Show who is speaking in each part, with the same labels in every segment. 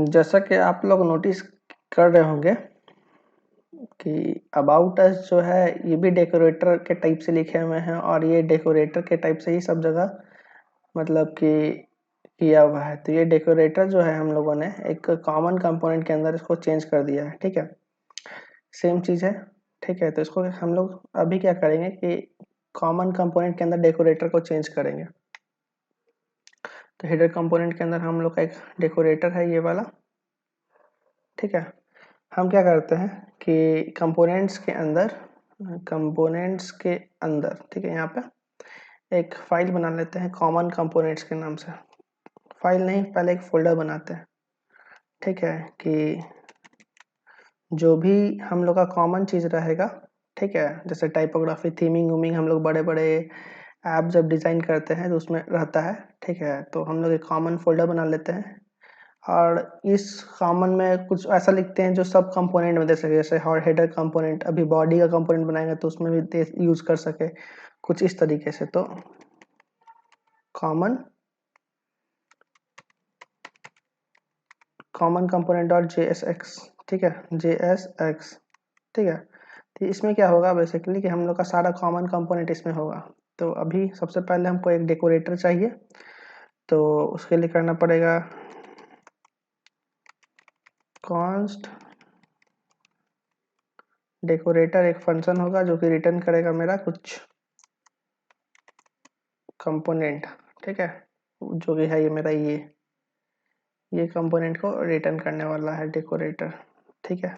Speaker 1: जैसा कि आप लोग नोटिस कर रहे होंगे कि अबाउट अस जो है ये भी डेकोरेटर के टाइप से लिखे हुए हैं और ये डेकोरेटर के टाइप से ही सब जगह मतलब कि किया हुआ है। तो ये डेकोरेटर जो है हम लोगों ने एक कॉमन कंपोनेंट के अंदर इसको चेंज कर दिया है, ठीक है। सेम चीज़ है, ठीक है। तो इसको हम लोग अभी क्या करेंगे कि कॉमन कंपोनेंट के अंदर डेकोरेटर को चेंज करेंगे। तो हेडर कंपोनेंट के अंदर हम लोग का एक डेकोरेटर है ये वाला, ठीक है। हम क्या करते हैं कि कंपोनेंट्स के अंदर ठीक है, यहाँ पे एक फाइल बना लेते हैं कॉमन कंपोनेंट्स के नाम से। फाइल नहीं, पहले एक फोल्डर बनाते हैं, ठीक है, कि जो भी हम लोग का कॉमन चीज़ रहेगा, ठीक है, जैसे टाइपोग्राफी, थीमिंग वूमिंग हम लोग बड़े बड़े ऐप जब डिज़ाइन करते हैं तो उसमें रहता है, ठीक है। तो हम लोग एक कॉमन फोल्डर बना लेते हैं और इस कॉमन में कुछ ऐसा लिखते हैं जो सब कंपोनेंट में दे सके। जैसे और हेडर कंपोनेंट, अभी बॉडी का कंपोनेंट बनाएंगे तो उसमें भी दे यूज़ कर सके, कुछ इस तरीके से। तो कॉमन कंपोनेंट डॉट JSX, ठीक है, JSX, ठीक है। तो इसमें क्या होगा बेसिकली कि हम लोग का सारा कॉमन कंपोनेंट इसमें होगा। तो अभी सबसे पहले हमको एक डेकोरेटर चाहिए, तो उसके लिए करना पड़ेगा कॉन्स्ट डेकोरेटर। एक फंक्शन होगा जो कि रिटर्न करेगा मेरा कुछ कंपोनेंट, ठीक है, जो कि है ये मेरा ये कंपोनेंट को रिटर्न करने वाला है डेकोरेटर, ठीक है।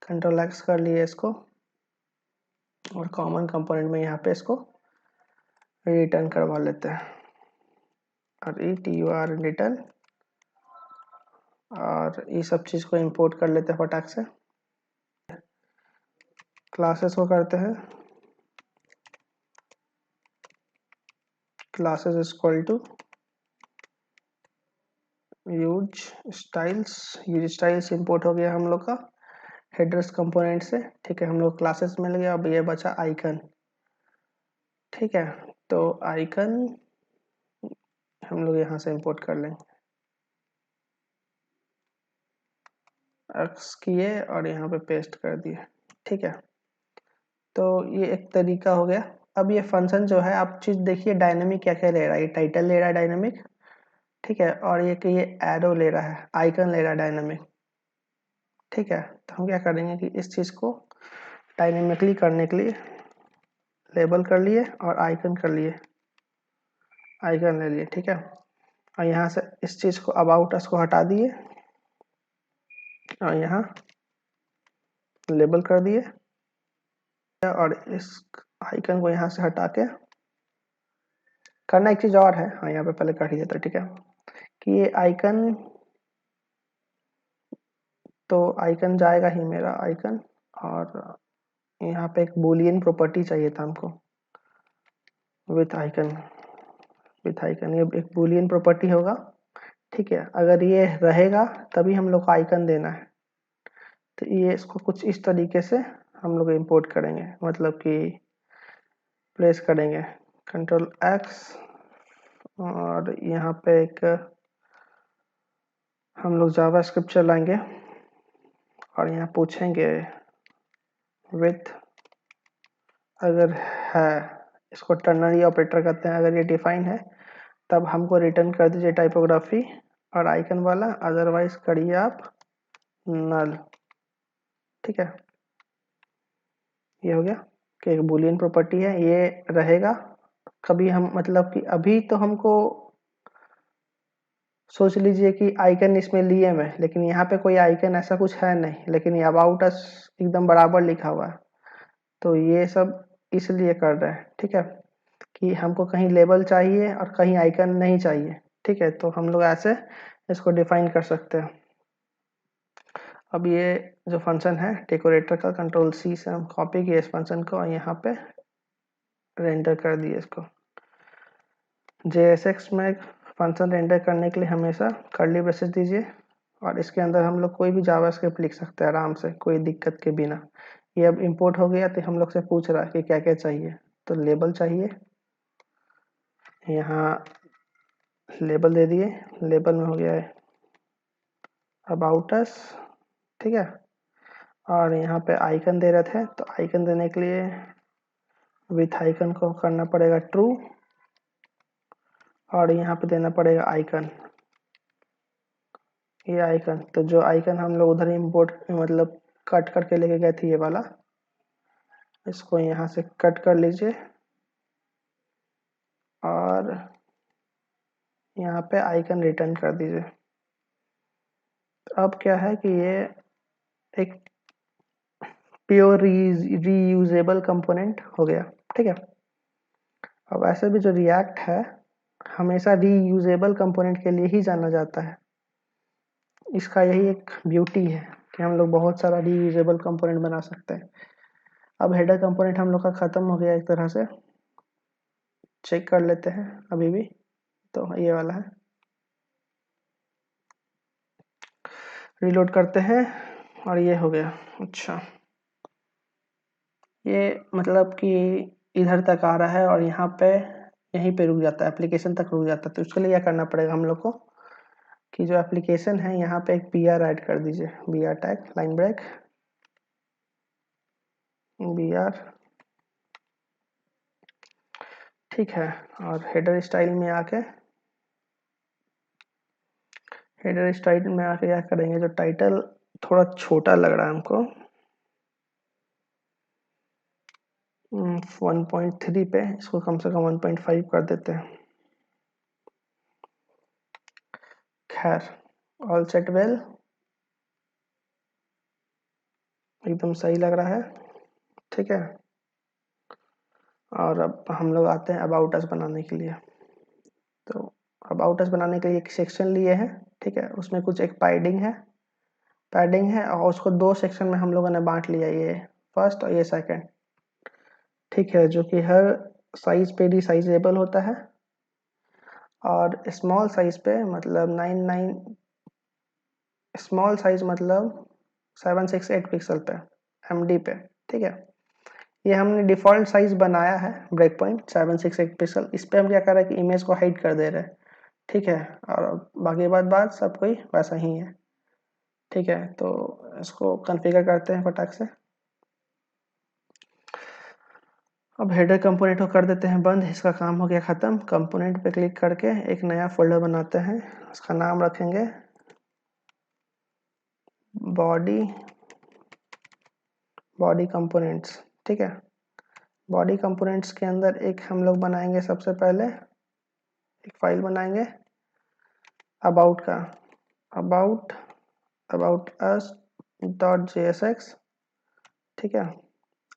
Speaker 1: कंट्रोल X कर लिए इसको और कॉमन कंपोनेंट में यहाँ पे इसको रिटर्न करवा लेते हैं और TUR रिटर्न, और ये सब चीज़ को इंपोर्ट कर लेते हैं फटाक से। क्लासेस को करते हैं classes equal to use styles import हो गया हम लोग का हेडर्स कंपोनेंट से, ठीक है। हम लोग क्लासेस मिल गया। अब ये बचा आइकन, ठीक है। तो आइकन हम लोग यहाँ से इंपोर्ट कर लेंगे, एक्स किए और यहाँ पे पेस्ट कर दिए, ठीक है। तो ये एक तरीका हो गया। अब ये फंक्शन जो है आप चीज़ देखिए डायनेमिक क्या क्या ले रहा है। ये टाइटल ले रहा है डायनेमिक, ठीक है, और ये कि ये एरो ले रहा है, आइकन ले रहा है डायनेमिक, ठीक है। तो हम क्या करेंगे कि इस चीज़ को डायनेमिकली करने के लिए लेबल कर लिए और आइकन कर लिए, आइकन ले लिए, ठीक है। और यहाँ से इस चीज़ को अबाउट अस को हटा दिए और यहाँ लेबल कर दिए और इस आइकन को यहाँ से हटा के करना एक चीज़ और है। हाँ, यहाँ पे पहले कर ही देता, ठीक है, कि ये आइकन, तो आइकन जाएगा ही मेरा आइकन, और यहाँ पे एक बूलियन प्रॉपर्टी चाहिए था हमको विथ आइकन, ये एक बूलियन प्रॉपर्टी होगा, ठीक है। अगर ये रहेगा तभी हम लोग को आइकन देना है। तो ये इसको कुछ इस तरीके से हम लोग इंपोर्ट करेंगे, मतलब कि प्लेस करेंगे कंट्रोल X और यहाँ पे एक हम लोग जावास्क्रिप्ट चलाएंगे और यहाँ पूछेंगे विथ, अगर है इसको टर्नरी ऑपरेटर कहते हैं, अगर ये डिफाइन है तब हमको रिटर्न कर दीजिए टाइपोग्राफी और आइकन वाला, अदरवाइज करिए आप नल, ठीक है। ये हो गया कि एक बूलियन प्रॉपर्टी है, ये रहेगा। कभी हम मतलब कि अभी तो हमको सोच लीजिए कि आइकन इसमें लिए मैं, लेकिन यहाँ पे कोई आइकन ऐसा कुछ है नहीं, लेकिन ये अबाउट अस एकदम बराबर लिखा हुआ है। तो ये सब इसलिए कर रहे हैं, ठीक है, कि हमको कहीं लेबल चाहिए और कहीं आइकन नहीं चाहिए, ठीक है। तो हम लोग ऐसे इसको डिफाइन कर सकते हैं। अब ये जो फंक्शन है डेकोरेटर का, कंट्रोल C से हम कॉपी किए इस फंक्शन को और यहाँ पे रेंडर कर दिए इसको। JSX में फंक्शन रेंडर करने के लिए हमेशा कर्ली ब्रेसेस दीजिए और इसके अंदर हम लोग कोई भी जावास्क्रिप्ट लिख सकते हैं आराम से, कोई दिक्कत के बिना। ये अब इंपोर्ट हो गया तो हम लोग से पूछ रहा है कि क्या क्या चाहिए। तो लेबल चाहिए, यहाँ लेबल दे दिए, लेबल में हो गया है अबाउट अस, ठीक है। और यहाँ पे आइकन दे रहे थे, तो आइकन देने के लिए विथ आइकन को करना पड़ेगा ट्रू, और यहाँ पे देना पड़ेगा आइकन, ये आइकन। तो जो आइकन हम लोग उधर इंपोर्ट मतलब कट करके लेके गए थे, ये वाला, इसको यहाँ से कट कर लीजिए और यहाँ पे आइकन रिटर्न कर दीजिए। अब क्या है कि ये एक प्योर रीयूजेबल कंपोनेंट हो गया, ठीक है। अब ऐसे भी जो रिएक्ट है हमेशा रीयूजेबल कंपोनेंट के लिए ही जाना जाता है। इसका यही एक ब्यूटी है कि हम लोग बहुत सारा रीयूजेबल कंपोनेंट बना सकते हैं। अब हेडर कंपोनेंट हम लोग का ख़त्म हो गया एक तरह से, चेक कर लेते हैं अभी भी, तो ये वाला है, रीलोड करते हैं और ये हो गया। अच्छा, ये मतलब कि इधर तक आ रहा है और यहाँ पे यहीं पे रुक जाता है, एप्लीकेशन तक रुक जाता है। तो उसके लिए क्या करना पड़ेगा हम लोग को कि जो एप्लीकेशन है यहाँ पे एक br ऐड कर दीजिए, br tag line break br, ठीक है। और हेडर स्टाइल में आके क्या करेंगे, जो टाइटल थोड़ा छोटा लग रहा है हमको, 1.3 पे इसको कम से कम 1.5 कर देते हैं। खैर, ऑल सेट वेल, एकदम सही लग रहा है, ठीक है। और अब हम लोग आते हैं अबाउट अस बनाने के लिए। तो अबाउट अस बनाने के लिए एक सेक्शन लिए हैं, ठीक है। उसमें कुछ एक पैडिंग है और उसको दो सेक्शन में हम लोगों ने बांट लिया, ये फर्स्ट और ये सेकंड, ठीक है। जो कि हर साइज पे रिसाइजेबल होता है और स्मॉल साइज पे मतलब 99, स्मॉल साइज मतलब 768 पिक्सल पे, एमडी पे, ठीक है। ये हमने डिफ़ॉल्ट साइज बनाया है ब्रेक पॉइंट 768 पिक्सल। इस पे हम क्या कर रहे हैं कि इमेज को हाइड कर दे रहे हैं, ठीक है। और बाकी बात सब कोई वैसा ही है, ठीक है। तो इसको कॉन्फ़िगर करते हैं फटाक से। अब हेडर कंपोनेंट को कर देते हैं बंद, इसका काम हो गया ख़त्म। कंपोनेंट पे क्लिक करके एक नया फोल्डर बनाते हैं, उसका नाम रखेंगे बॉडी कंपोनेंट्स, ठीक है। बॉडी कंपोनेंट्स के अंदर एक हम लोग बनाएंगे, सबसे पहले एक फाइल बनाएंगे अबाउट का, अबाउट अस डॉट JSX, ठीक है।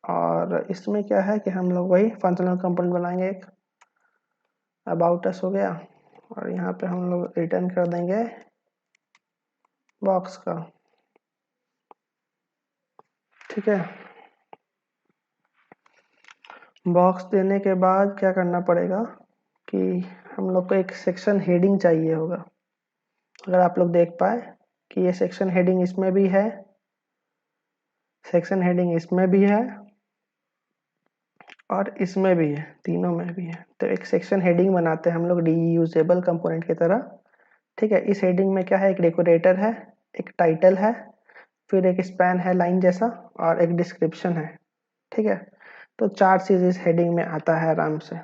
Speaker 1: और इसमें क्या है कि हम लोग वही फंक्शनल कंपोनेंट बनाएंगे, एक अबाउट अस हो गया और यहाँ पे हम लोग रिटर्न कर देंगे बॉक्स का, ठीक है। बॉक्स देने के बाद क्या करना पड़ेगा कि हम लोग को एक सेक्शन हेडिंग चाहिए होगा। अगर आप लोग देख पाए कि ये सेक्शन हेडिंग इसमें भी है, सेक्शन हेडिंग इसमें भी है और इसमें भी है, तीनों में भी है। तो एक सेक्शन हेडिंग बनाते हैं हम लोग रीयूजेबल कंपोनेंट की तरह, ठीक है। इस हेडिंग में क्या है, एक डेकोरेटर है, एक टाइटल है, फिर एक स्पैन है लाइन जैसा और एक डिस्क्रिप्शन है, ठीक है। तो 4 चीज़ इस हेडिंग में आता है आराम से।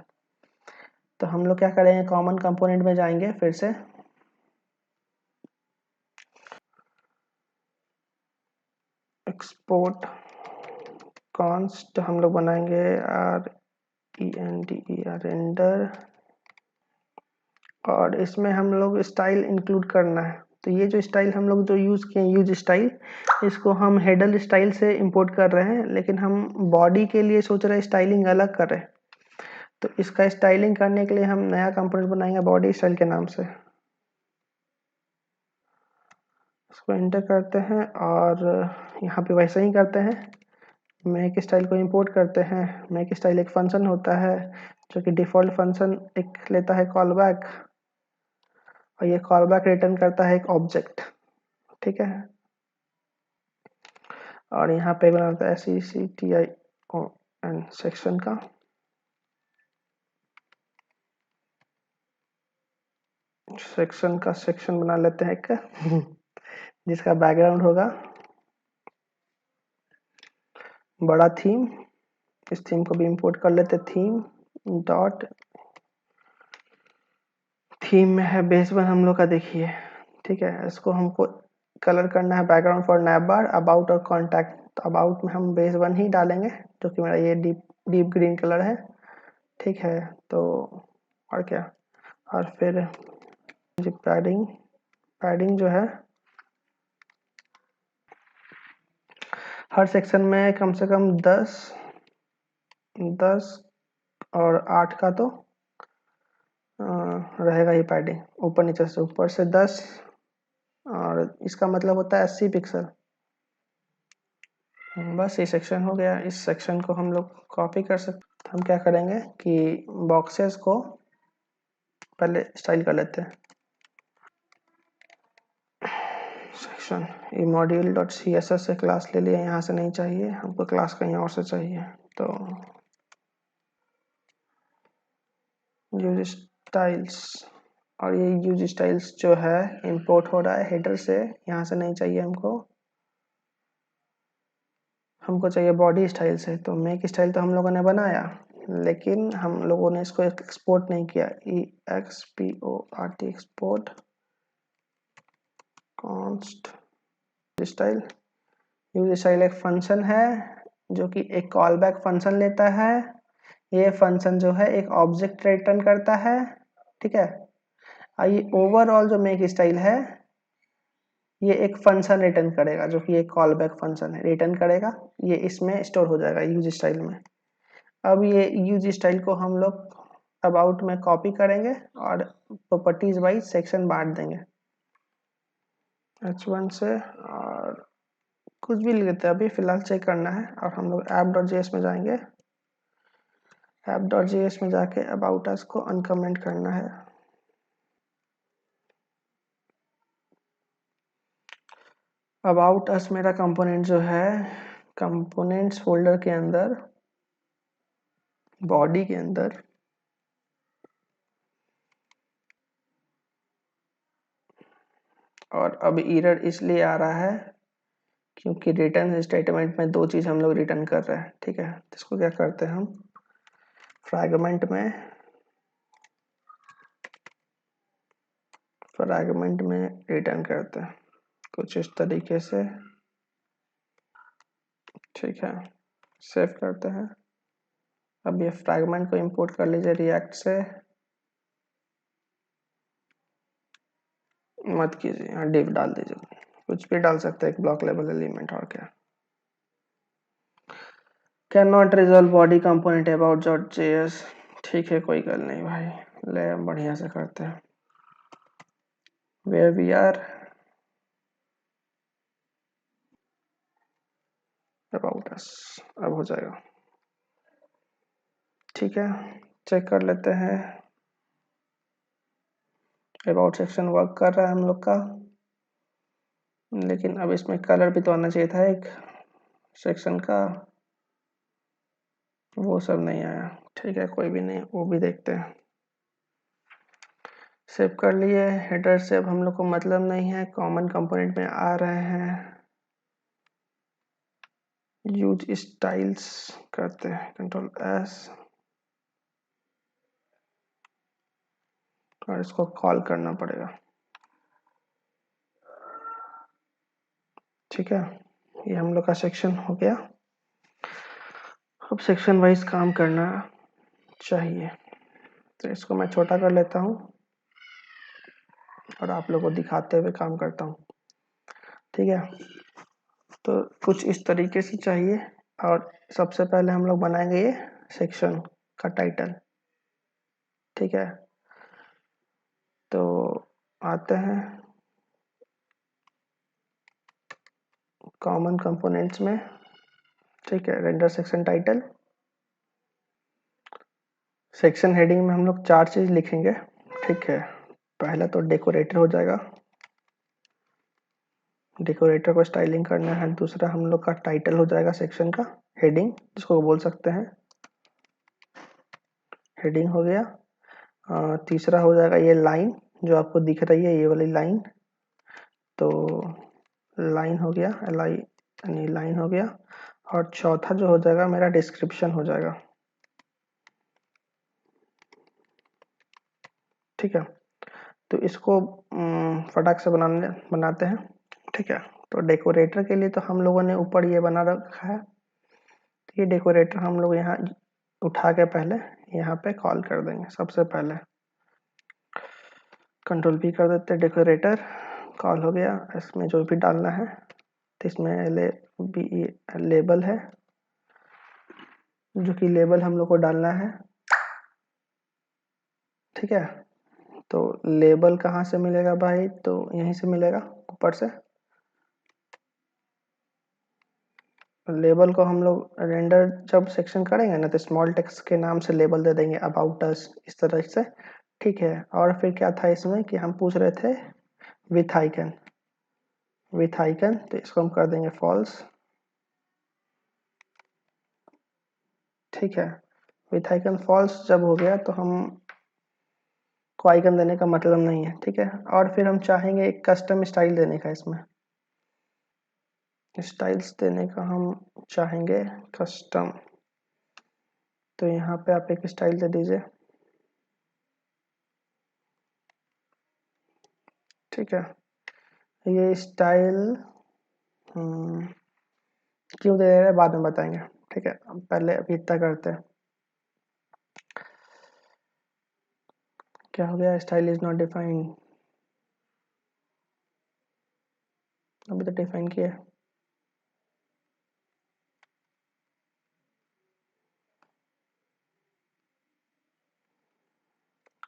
Speaker 1: तो हम लोग क्या करेंगे, कॉमन कंपोनेंट में जाएंगे, फिर से एक्सपोर्ट कॉन्स्ट हम लोग बनाएंगे रेंडर, और इसमें हम लोग स्टाइल इंक्लूड करना है। तो ये जो स्टाइल हम लोग जो यूज़ किए, यूज स्टाइल, इसको हम हेडर स्टाइल से इंपोर्ट कर रहे हैं, लेकिन हम बॉडी के लिए सोच रहे हैं स्टाइलिंग अलग कर रहे हैं। तो इसका स्टाइलिंग करने के लिए हम नया कंपोनेंट बनाएंगे बॉडी स्टाइल के नाम से। इसको एंटर करते हैं और यहाँ पे वैसे ही करते हैं, मेक स्टाइल को इंपोर्ट करते हैं। मेक स्टाइल एक फंक्शन होता है जो कि डिफ़ॉल्ट फंक्शन एक लेता है कॉल बैक, और ये कॉल बैक रिटर्न करता है एक ऑब्जेक्ट, ठीक है। और यहाँ पे बनाता है SECTION सेक्शन का, सेक्शन बना लेते हैं एक जिसका बैकग्राउंड होगा बड़ा थीम। इस थीम को भी इंपोर्ट कर लेते, थीम डॉट थीम में है बेस वन हम लोग का, देखिए ठीक है। इसको हमको कलर करना है background for nap bar, about और कॉन्टैक्ट। तो अबाउट में हम बेस वन ही डालेंगे, जो कि मेरा ये डीप डीप ग्रीन कलर है, ठीक है। तो और क्या, और फिर जी पैडिंग, पैडिंग जो है हर सेक्शन में कम से कम 10 और 8 का तो रहेगा ही पैडिंग, ऊपर नीचे से, ऊपर से 10 और इसका मतलब होता है 80 पिक्सल। बस ये सेक्शन हो गया। इस सेक्शन को हम लोग कॉपी कर सकते। हम क्या करेंगे कि बॉक्सेस को पहले स्टाइल कर लेते हैं। सेक्शन ये module dot C S S से क्लास ले लिया, यहाँ से नहीं चाहिए हमको, क्लास कहीं और से चाहिए। तो यूज स्टाइल्स, और ये यूज स्टाइल्स जो है इंपोर्ट हो रहा है हेडर से, यहाँ से नहीं चाहिए हमको, हमको चाहिए बॉडी स्टाइल से। तो मेक स्टाइल तो हम लोगों ने बनाया, लेकिन हम लोगों ने इसको एक्सपोर्ट नहीं किया। E X P O R T, export const style. Use style एक फंक्शन है जो कि एक कॉल बैक फंक्शन लेता है। ये फंक्शन जो है एक ऑब्जेक्ट रिटर्न करता है, ठीक है। ये ओवरऑल जो मेक स्टाइल है ये एक फंक्शन रिटर्न करेगा, जो कि एक कॉल बैक फंक्शन है, रिटर्न करेगा। ये इसमें स्टोर हो जाएगा यूज स्टाइल में। अब ये यूज स्टाइल को हम लोग अबाउट में कॉपी करेंगे और प्रॉपर्टीज वाइज सेक्शन बांट देंगे h1 से, और कुछ भी लेते हैं अभी फिलहाल, चेक करना है। और हम लोग app.js में जाएंगे, app.js में जाके अबाउट अस को अनकमेंट करना है। अबाउट अस मेरा कंपोनेंट जो है कंपोनेंट्स फोल्डर के अंदर, बॉडी के अंदर, और अब एरर इसलिए आ रहा है क्योंकि रिटर्न स्टेटमेंट में 2 चीज हम लोग रिटर्न कर रहे हैं, ठीक है। तो इसको क्या करते हैं हम फ्रैगमेंट में रिटर्न करते हैं कुछ इस तरीके से, ठीक है। सेव करते हैं। अब ये फ्रैगमेंट को इंपोर्ट कर लीजिए रिएक्ट से, मत कीजिए, यहाँ डिव डाल दीजिए, कुछ भी डाल सकते हैं, एक ब्लॉक लेवल एलिमेंट, और क्या। Can not resolve body component about dot JS, ठीक है कोई गल नहीं भाई, ले बढ़िया से करते हैं। Where we are about us, अब हो जाएगा, ठीक है। चेक कर लेते हैं, अबाउट सेक्शन वर्क कर रहा है हम लोग का, लेकिन अब इसमें कलर भी तो आना चाहिए था एक सेक्शन का, वो सब नहीं आया, ठीक है कोई भी नहीं, वो भी देखते हैं। सेव कर लिए। हेडर से अब हम लोग को मतलब नहीं है, कॉमन कंपोनेंट में आ रहे हैं। यूज स्टाइल्स करते हैं, कंट्रोल एस, और इसको कॉल करना पड़ेगा, ठीक है। ये हम लोग का सेक्शन हो गया। अब सेक्शन वाइज काम करना चाहिए, तो इसको मैं छोटा कर लेता हूँ और आप लोगों को दिखाते हुए काम करता हूँ, ठीक है। तो कुछ इस तरीके से चाहिए, और सबसे पहले हम लोग बनाएंगे ये सेक्शन का टाइटल, ठीक है। तो आते हैं कॉमन कंपोनेंट्स में, ठीक है, render section title. Section heading में हम लोग 4 चीज लिखेंगे, ठीक है। पहला तो डेकोरेटर हो जाएगा, डेकोरेटर को स्टाइलिंग करना है। दूसरा हम लोग का टाइटल हो जाएगा सेक्शन का, हेडिंग जिसको बोल सकते हैं, हेडिंग हो गया। तीसरा हो जाएगा ये लाइन जो आपको दिख रही है, ये वाली लाइन। तो लाइन हो गया, li यानी लाइन हो गया, और चौथा जो हो जाएगा मेरा डिस्क्रिप्शन हो जाएगा। ठीक है, तो इसको फटाक से बनाते हैं। ठीक है, तो डेकोरेटर के लिए तो हम लोगों ने ऊपर ये बना रखा है, ये डेकोरेटर हम लोग यहाँ उठा के पहले यहाँ पे कॉल कर देंगे। सबसे पहले कंट्रोल भी कर देते हैं, डेकोरेटर कॉल हो गया। इसमें जो भी डालना है, तो इसमें लेबल है, जो कि लेबल हम लोग को डालना है। ठीक है, तो लेबल कहाँ से मिलेगा भाई, तो यहीं से मिलेगा ऊपर से। लेबल को हम लोग रेंडर जब सेक्शन करेंगे ना, तो स्मॉल टेक्स्ट के नाम से लेबल दे देंगे, अबाउट अस, इस तरह से। ठीक है, और फिर क्या था इसमें कि हम पूछ रहे थे विथ आइकन, तो इसको हम कर देंगे फॉल्स। ठीक है, विथ आइकन फॉल्स जब हो गया तो हम को आइकन देने का मतलब नहीं है। ठीक है, और फिर हम चाहेंगे एक कस्टम स्टाइल देने का, इसमें स्टाइल्स देने का हम चाहेंगे कस्टम। तो यहाँ पे आप एक स्टाइल दे दीजिए। ठीक है, ये स्टाइल क्यों दे रहे हैं बाद में बताएंगे। ठीक है, हम पहले अभी इतना करते हैं। क्या हो गया, स्टाइल इज नॉट डिफाइंड, अभी तो डिफाइन किया है।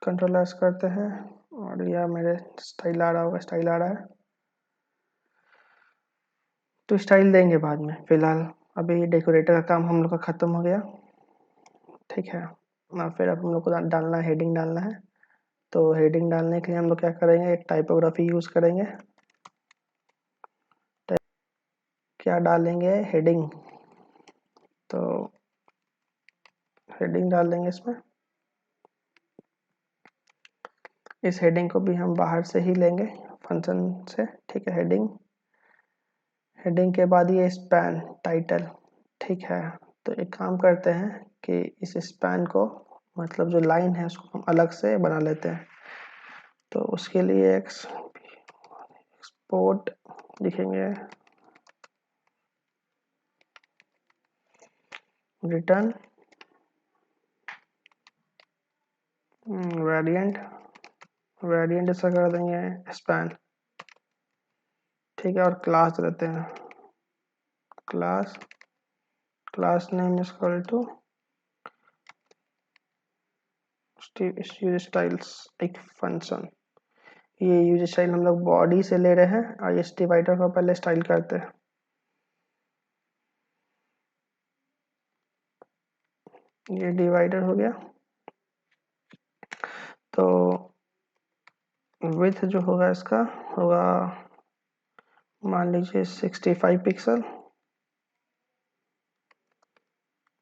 Speaker 1: कंट्रोल एस करते हैं, और यह मेरे स्टाइल आ रहा होगा, स्टाइल आ रहा है, तो स्टाइल देंगे बाद में। फिलहाल अभी डेकोरेटर का काम हम लोग का ख़त्म हो गया। ठीक है, फिर अब हम लोग को डालना है, हेडिंग डालना है। तो हेडिंग डालने के लिए हम लोग क्या करेंगे, एक टाइपोग्राफी यूज़ करेंगे। क्या डालेंगे, हेडिंग, तो हेडिंग डाल देंगे इसमें। इस हेडिंग को भी हम बाहर से ही लेंगे फंक्शन से। ठीक है, हेडिंग के बाद ये स्पैन टाइटल। ठीक है, तो एक काम करते हैं कि इस स्पैन को, मतलब जो लाइन है उसको हम अलग से बना लेते हैं। तो उसके लिए एक्सपोर्ट लिखेंगे, रिटर्न वेरिएंट ऐसा कर देंगे स्पैन। ठीक है, और क्लास देते हैं, class name is equal to use styles, एक फंक्शन। ये यूज स्टाइल हम लोग बॉडी से ले रहे हैं, और इस डिवाइडर को पहले स्टाइल करते हैं। ये डिवाइडर हो गया, तो विड्थ जो होगा इसका होगा, मान लीजिए 65 पिक्सल,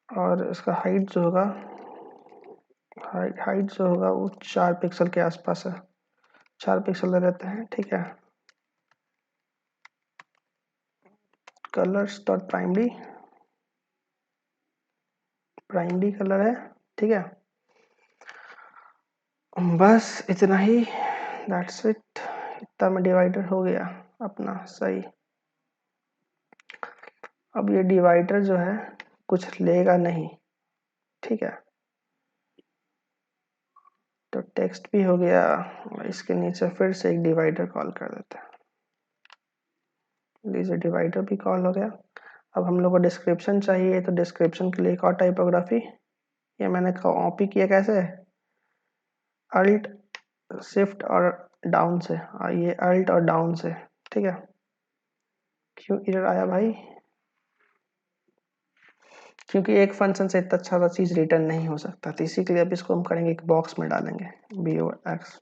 Speaker 1: और इसका हाइट जो होगा, हाइट जो होगा वो 4 पिक्सल के आसपास है, 4 पिक्सल दे देते हैं। ठीक है, कलर्स डॉट प्राइमरी कलर है। ठीक है, बस इतना ही, दैट्स इट। इतना में डिवाइडर हो गया अपना सही। अब ये डिवाइडर जो है कुछ लेगा नहीं। ठीक है, तो टेक्स्ट भी हो गया, इसके नीचे फिर से एक डिवाइडर कॉल कर देते हैं। लीजिए, डिवाइडर भी कॉल हो गया। अब हम लोग को डिस्क्रिप्शन चाहिए, तो डिस्क्रिप्शन के लिए एक और टाइपोग्राफी, ये मैंने कॉपी किया कैसे, अल्ट शिफ्ट और डाउन से, और ये अल्ट और डाउन से। ठीक है, क्यों एरर आया भाई, क्योंकि एक फंक्शन से इतना अच्छा चीज रिटर्न नहीं हो सकता, तो इसी के लिए अब इसको हम करेंगे एक बॉक्स में डालेंगे, box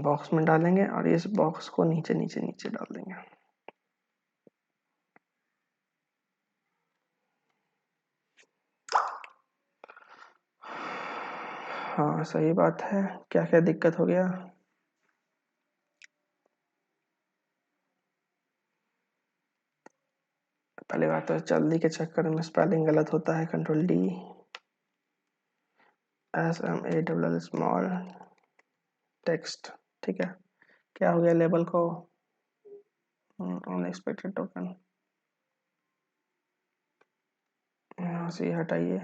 Speaker 1: बॉक्स में डालेंगे, और इस बॉक्स को नीचे नीचे नीचे डाल देंगे। हाँ सही बात है, क्या क्या दिक्कत हो गया। पहली बात तो जल्दी के चक्कर में स्पेलिंग गलत होता है, control D, SMALL small text. ठीक है, क्या हो गया लेबल को, अनएक्सपेक्टेड टोकन, यहाँ से हटाइए।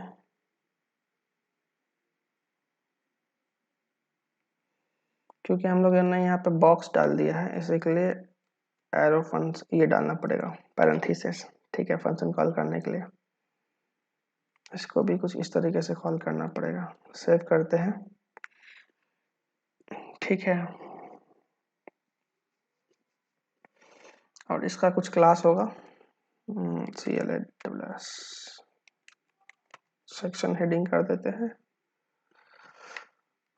Speaker 1: क्योंकि हम लोग ने यहाँ पे बॉक्स डाल दिया है, इसी के लिए एरो फंक्शन ये डालना पड़ेगा, पैरेंथेसिस। ठीक है, फंक्शन कॉल करने के लिए इसको भी कुछ इस तरीके से कॉल करना पड़ेगा। सेव करते हैं। ठीक है, और इसका कुछ क्लास होगा, CLASS, सेक्शन हेडिंग कर देते हैं,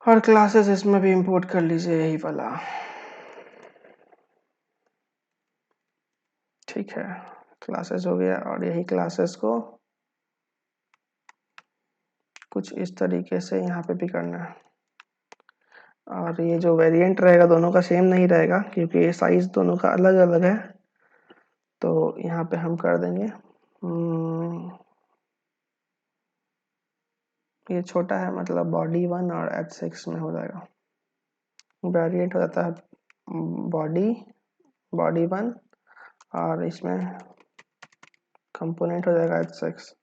Speaker 1: और क्लासेस इसमें भी इंपोर्ट कर लीजिए यही वाला। ठीक है, क्लासेस हो गया, और यही क्लासेस को कुछ इस तरीके से यहाँ पे भी करना है। और ये जो वेरिएंट रहेगा दोनों का सेम नहीं रहेगा, क्योंकि ये साइज दोनों का अलग अलग है। तो यहाँ पे हम कर देंगे, ये छोटा है, मतलब body 1 और H6 में हो जाएगा। वेरिएंट हो जाता है बॉडी 1, और इसमें कंपोनेंट हो जाएगा H6।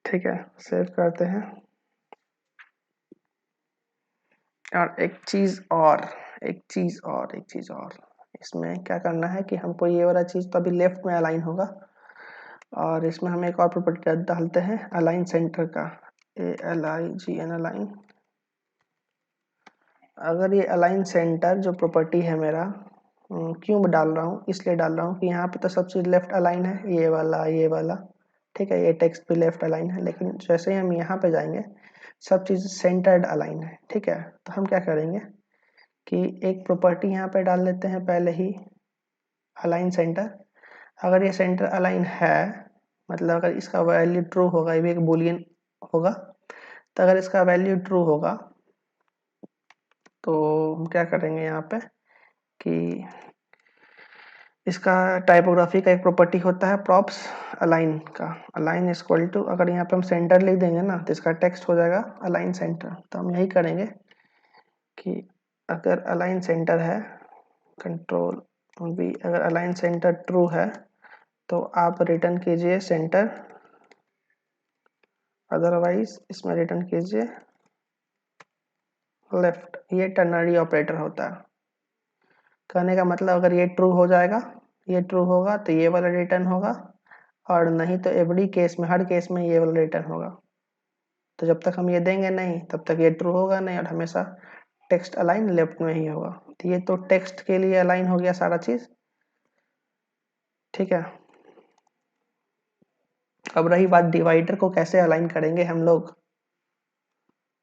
Speaker 1: ठीक है, सेव करते हैं। और एक चीज और इसमें क्या करना है कि हमको ये वाला चीज तो अभी लेफ्ट में अलाइन होगा, और इसमें हम एक और प्रॉपर्टी डालते हैं अलाइन सेंटर का, ALIGN अलाइन। अगर ये अलाइन सेंटर जो प्रॉपर्टी है मेरा, क्यों डाल रहा हूँ, इसलिए डाल रहा हूँ कि यहाँ पे तो सब चीज़ लेफ्ट अलाइन है, ये वाला। ठीक है, ये टेक्स्ट भी लेफ्ट अलाइन है, लेकिन जैसे ही हम यहाँ पे जाएंगे सब चीज़ सेंटर्ड अलाइन है। ठीक है, तो हम क्या करेंगे कि एक प्रॉपर्टी यहाँ पे डाल लेते हैं पहले ही, अलाइन सेंटर। अगर ये सेंटर अलाइन है, मतलब अगर इसका वैल्यू ट्रू होगा, ये भी एक बुलियन होगा, तो अगर इसका वैल्यू ट्रू होगा तो हम क्या करेंगे यहाँ पे कि इसका टाइपोग्राफी का एक प्रॉपर्टी होता है प्रॉप्स अलाइन का, अलाइन इक्वल टू, अगर यहाँ पे हम सेंटर लिख देंगे ना तो इसका टेक्स्ट हो जाएगा अलाइन सेंटर। तो हम यही करेंगे कि अगर अलाइन सेंटर है, कंट्रोल V, अगर अलाइन सेंटर ट्रू है तो आप रिटर्न कीजिए सेंटर, अदरवाइज इसमें रिटर्न कीजिए लेफ्ट। ये टर्नरी ऑपरेटर होता है। कहने का मतलब अगर ये ट्रू हो जाएगा, ये ट्रू होगा तो ये वाला रिटर्न होगा, और नहीं तो एवरी केस में, हर केस में ये वाला रिटर्न होगा। तो जब तक हम ये देंगे नहीं तब तक ये ट्रू होगा नहीं, और हमेशा टेक्स्ट अलाइन लेफ्ट में ही होगा। तो ये तो टेक्स्ट के लिए अलाइन हो गया सारा चीज। ठीक है, अब रही बात डिवाइडर को कैसे अलाइन करेंगे हम लोग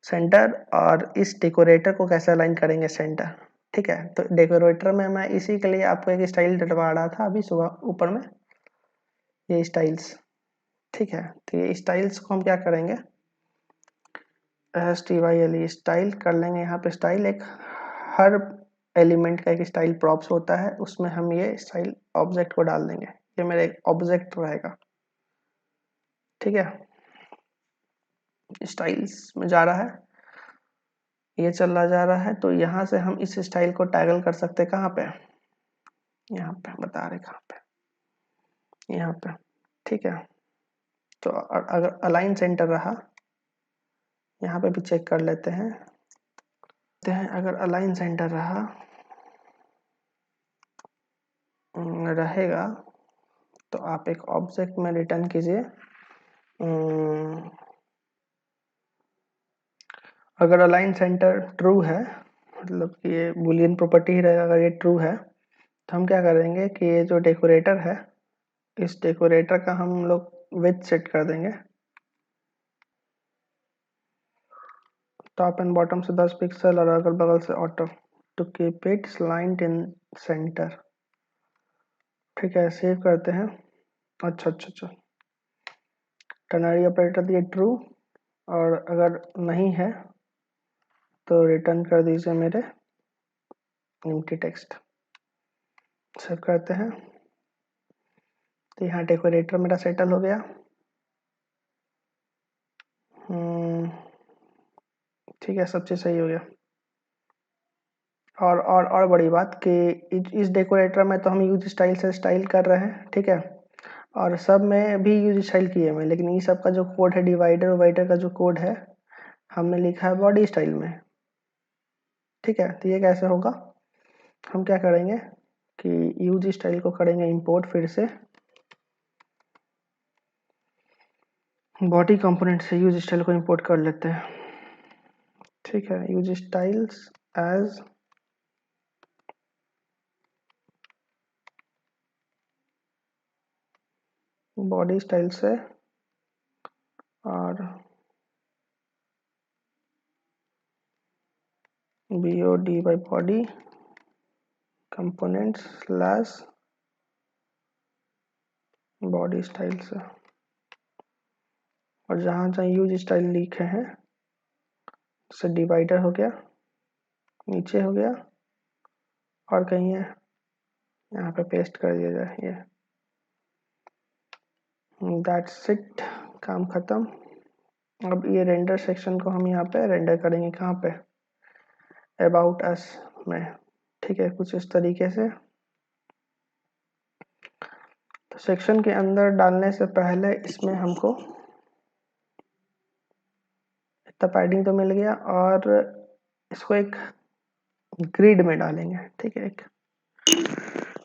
Speaker 1: सेंटर, और इस डेकोरेटर को कैसे अलाइन करेंगे सेंटर। ठीक है, तो डेकोरेटर में मैं इसी के लिए आपको एक स्टाइल डलवा रहा था अभी सुबह ऊपर में, ये स्टाइल्स। ठीक है, तो ये स्टाइल्स को हम क्या करेंगे, STYLE स्टाइल कर लेंगे। यहाँ पे स्टाइल एक, हर एलिमेंट का एक स्टाइल प्रॉप्स होता है, उसमें हम ये स्टाइल ऑब्जेक्ट को डाल देंगे। ये मेरा एक ऑब्जेक्ट रहेगा। ठीक है, स्टाइल्स में जा रहा है, ये चला जा रहा है, तो यहाँ से हम इस स्टाइल को टैगल कर सकते हैं। कहाँ पे, यहाँ पे बता रहे कहाँ पे, यहाँ पे। ठीक है, तो अगर अलाइन सेंटर रहा, यहाँ पे भी चेक कर लेते हैं। अगर अलाइन सेंटर रहेगा तो आप एक ऑब्जेक्ट में रिटर्न कीजिए, अगर अलाइन सेंटर ट्रू है, मतलब कि ये बुलियन प्रॉपर्टी ही रहेगा, अगर ये ट्रू है तो हम क्या करेंगे कि ये जो डेकोरेटर है, इस डेकोरेटर का हम लोग विड्थ सेट कर देंगे, टॉप एंड बॉटम से 10 पिक्सल और अगल बगल से auto, to keep it slant in center. ठीक है, सेव करते हैं। अच्छा, टर्नरी ऑपरेटर दिए ट्रू, और अगर नहीं है तो रिटर्न कर दीजिए मेरे एम्प्टी टेक्स्ट। सेव करते हैं। तो यहाँ डेकोरेटर मेरा सेटल हो गया। ठीक है, सब चीज़ सही हो गया। और बड़ी बात कि इस डेकोरेटर में तो हम यूज स्टाइल से स्टाइल कर रहे हैं, ठीक है, और सब में भी यूज स्टाइल किए हुए हैं, लेकिन ये सब का जो कोड है, डिवाइडर वाइडर का जो कोड है, हमने लिखा है बॉडी स्टाइल में। ठीक है, तो ये कैसे होगा, हम क्या करेंगे कि यूज स्टाइल को करेंगे इंपोर्ट, फिर से बॉडी कंपोनेंट से यूज स्टाइल को इंपोर्ट कर लेते हैं। ठीक है, use styles as body style से, और BOD by body component slash body style से, और जहाँ जहाँ यूज स्टाइल लिखे हैं से डिवाइडर हो गया, नीचे हो गया, और कहीं है यहाँ पे पेस्ट कर दिया जाए ये। दैट्स इट, काम खत्म। अब ये रेंडर सेक्शन को हम यहाँ पे रेंडर करेंगे, कहाँ पे, अबाउट अस में। ठीक है, कुछ इस तरीके से। तो सेक्शन के अंदर डालने से पहले इसमें हमको इतना पैडिंग तो मिल गया, और इसको एक ग्रिड में डालेंगे। ठीक है, एक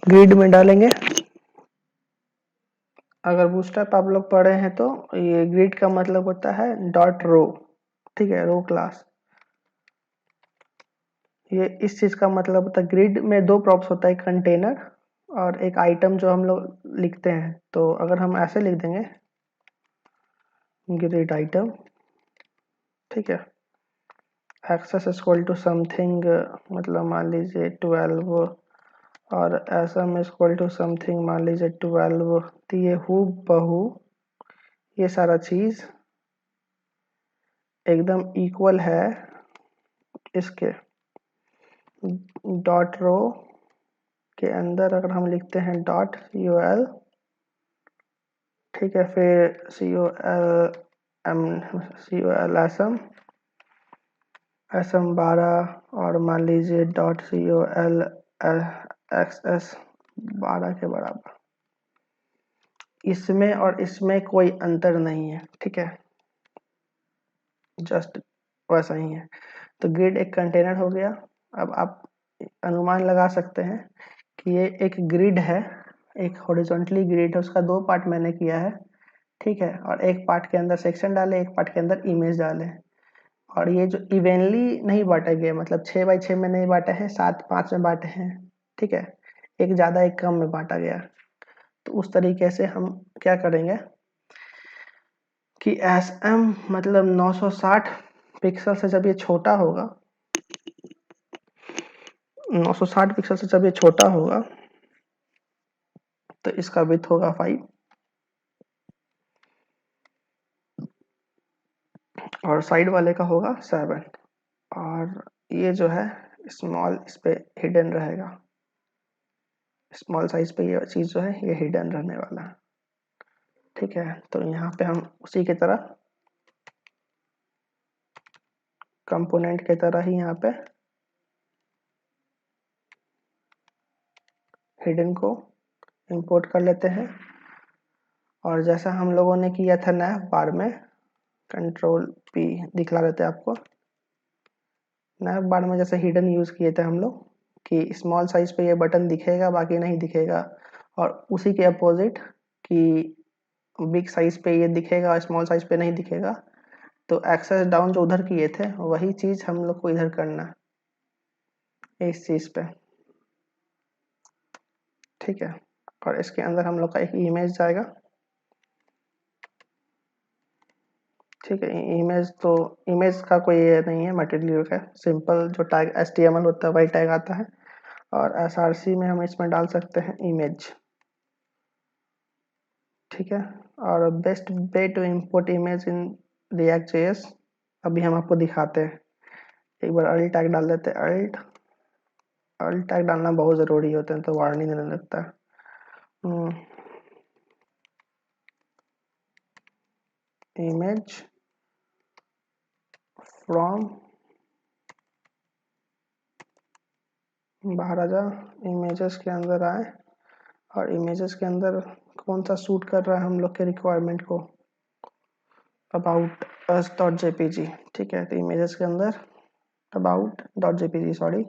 Speaker 1: ग्रिड में डालेंगे। अगर बूटस्ट्रैप आप लोग पढ़े हैं तो ये ग्रिड का मतलब होता है डॉट रो। ठीक है, रो क्लास, ये इस चीज का मतलब होता है। ग्रिड में दो प्रॉप्स होता है, कंटेनर और एक आइटम जो हम लोग लिखते हैं। तो अगर हम ऐसे लिख देंगे ग्रिड आइटम, ठीक है, एक्सेस इक्वल टू समथिंग, मतलब मान लीजिए 12, और एसएम इक्वल टू समथिंग मान लीजिए 12। तो ये हु बहू ये सारा चीज एकदम इक्वल है इसके डॉट रो के अंदर। अगर हम लिखते हैं डॉट COL, ठीक है, फिर COL SM 12, और मान लीजिए डॉट COL XS 12 के बराबर। इसमें और इसमें कोई अंतर नहीं है। ठीक है, जस्ट वैसा ही है। तो ग्रिड एक कंटेनर हो गया। अब आप अनुमान लगा सकते हैं कि ये एक ग्रिड है, एक हॉरिजॉन्टली ग्रिड है, उसका दो पार्ट मैंने किया है। ठीक है, और एक पार्ट के अंदर सेक्शन डाले, एक पार्ट के अंदर इमेज डाले, और ये जो इवेंटली नहीं बांटे गए, मतलब 6x6 में नहीं बांटे हैं, 7-5 में बांटे हैं। ठीक है, एक ज़्यादा एक कम में बांटा गया। तो उस तरीके से हम क्या करेंगे कि SM मतलब 960 पिक्सल से जब ये छोटा होगा, 960 पिक्सल से जब ये छोटा होगा, तो इसका विड्थ होगा 5, और साइड वाले का होगा 7, और ये जो है स्मॉल, इस पे हिडन रहेगा। स्मॉल साइज पे ये चीज़ जो है ये हिडन रहने वाला है। ठीक है, तो यहाँ पे हम उसी की तरह कंपोनेंट की तरह ही यहाँ पे हिडन को इंपोर्ट कर लेते हैं, और जैसा हम लोगों ने किया था नैव बार में, Ctrl+P दिखला देते हैं आपको। नैव बार में जैसे हिडन यूज किए थे हम लोग कि स्मॉल साइज पे ये बटन दिखेगा, बाकी नहीं दिखेगा, और उसी के अपोजिट कि बिग साइज पे ये दिखेगा, स्मॉल साइज पे नहीं दिखेगा। तो एक्सेस डाउन जो उधर किए थे वही चीज हम लोग को इधर करना है, इस चीज पे। ठीक है, और इसके अंदर हम लोग का एक इमेज जाएगा। ठीक है, इमेज तो इमेज का कोई ये नहीं है, मटेरियल का सिंपल जो टैग HTML होता है वही टैग आता है, और SRC में हम इसमें डाल सकते हैं इमेज। ठीक है, और best way to import image in React.js अभी हम आपको दिखाते हैं। एक बार अल्ट टैग डाल देते हैं। अल्ट टैग डालना बहुत ज़रूरी होता है, तो वार्निंग देने लगता है। इमेज फ्रॉम, बाहर आ जा, इमेजेस के अंदर आए और इमेजेस के अंदर कौन सा सूट कर रहा है हम लोग के रिक्वायरमेंट को, अबाउट अस डॉट जेपीजी। ठीक है, तो इमेजेस के अंदर about dot JPG, sorry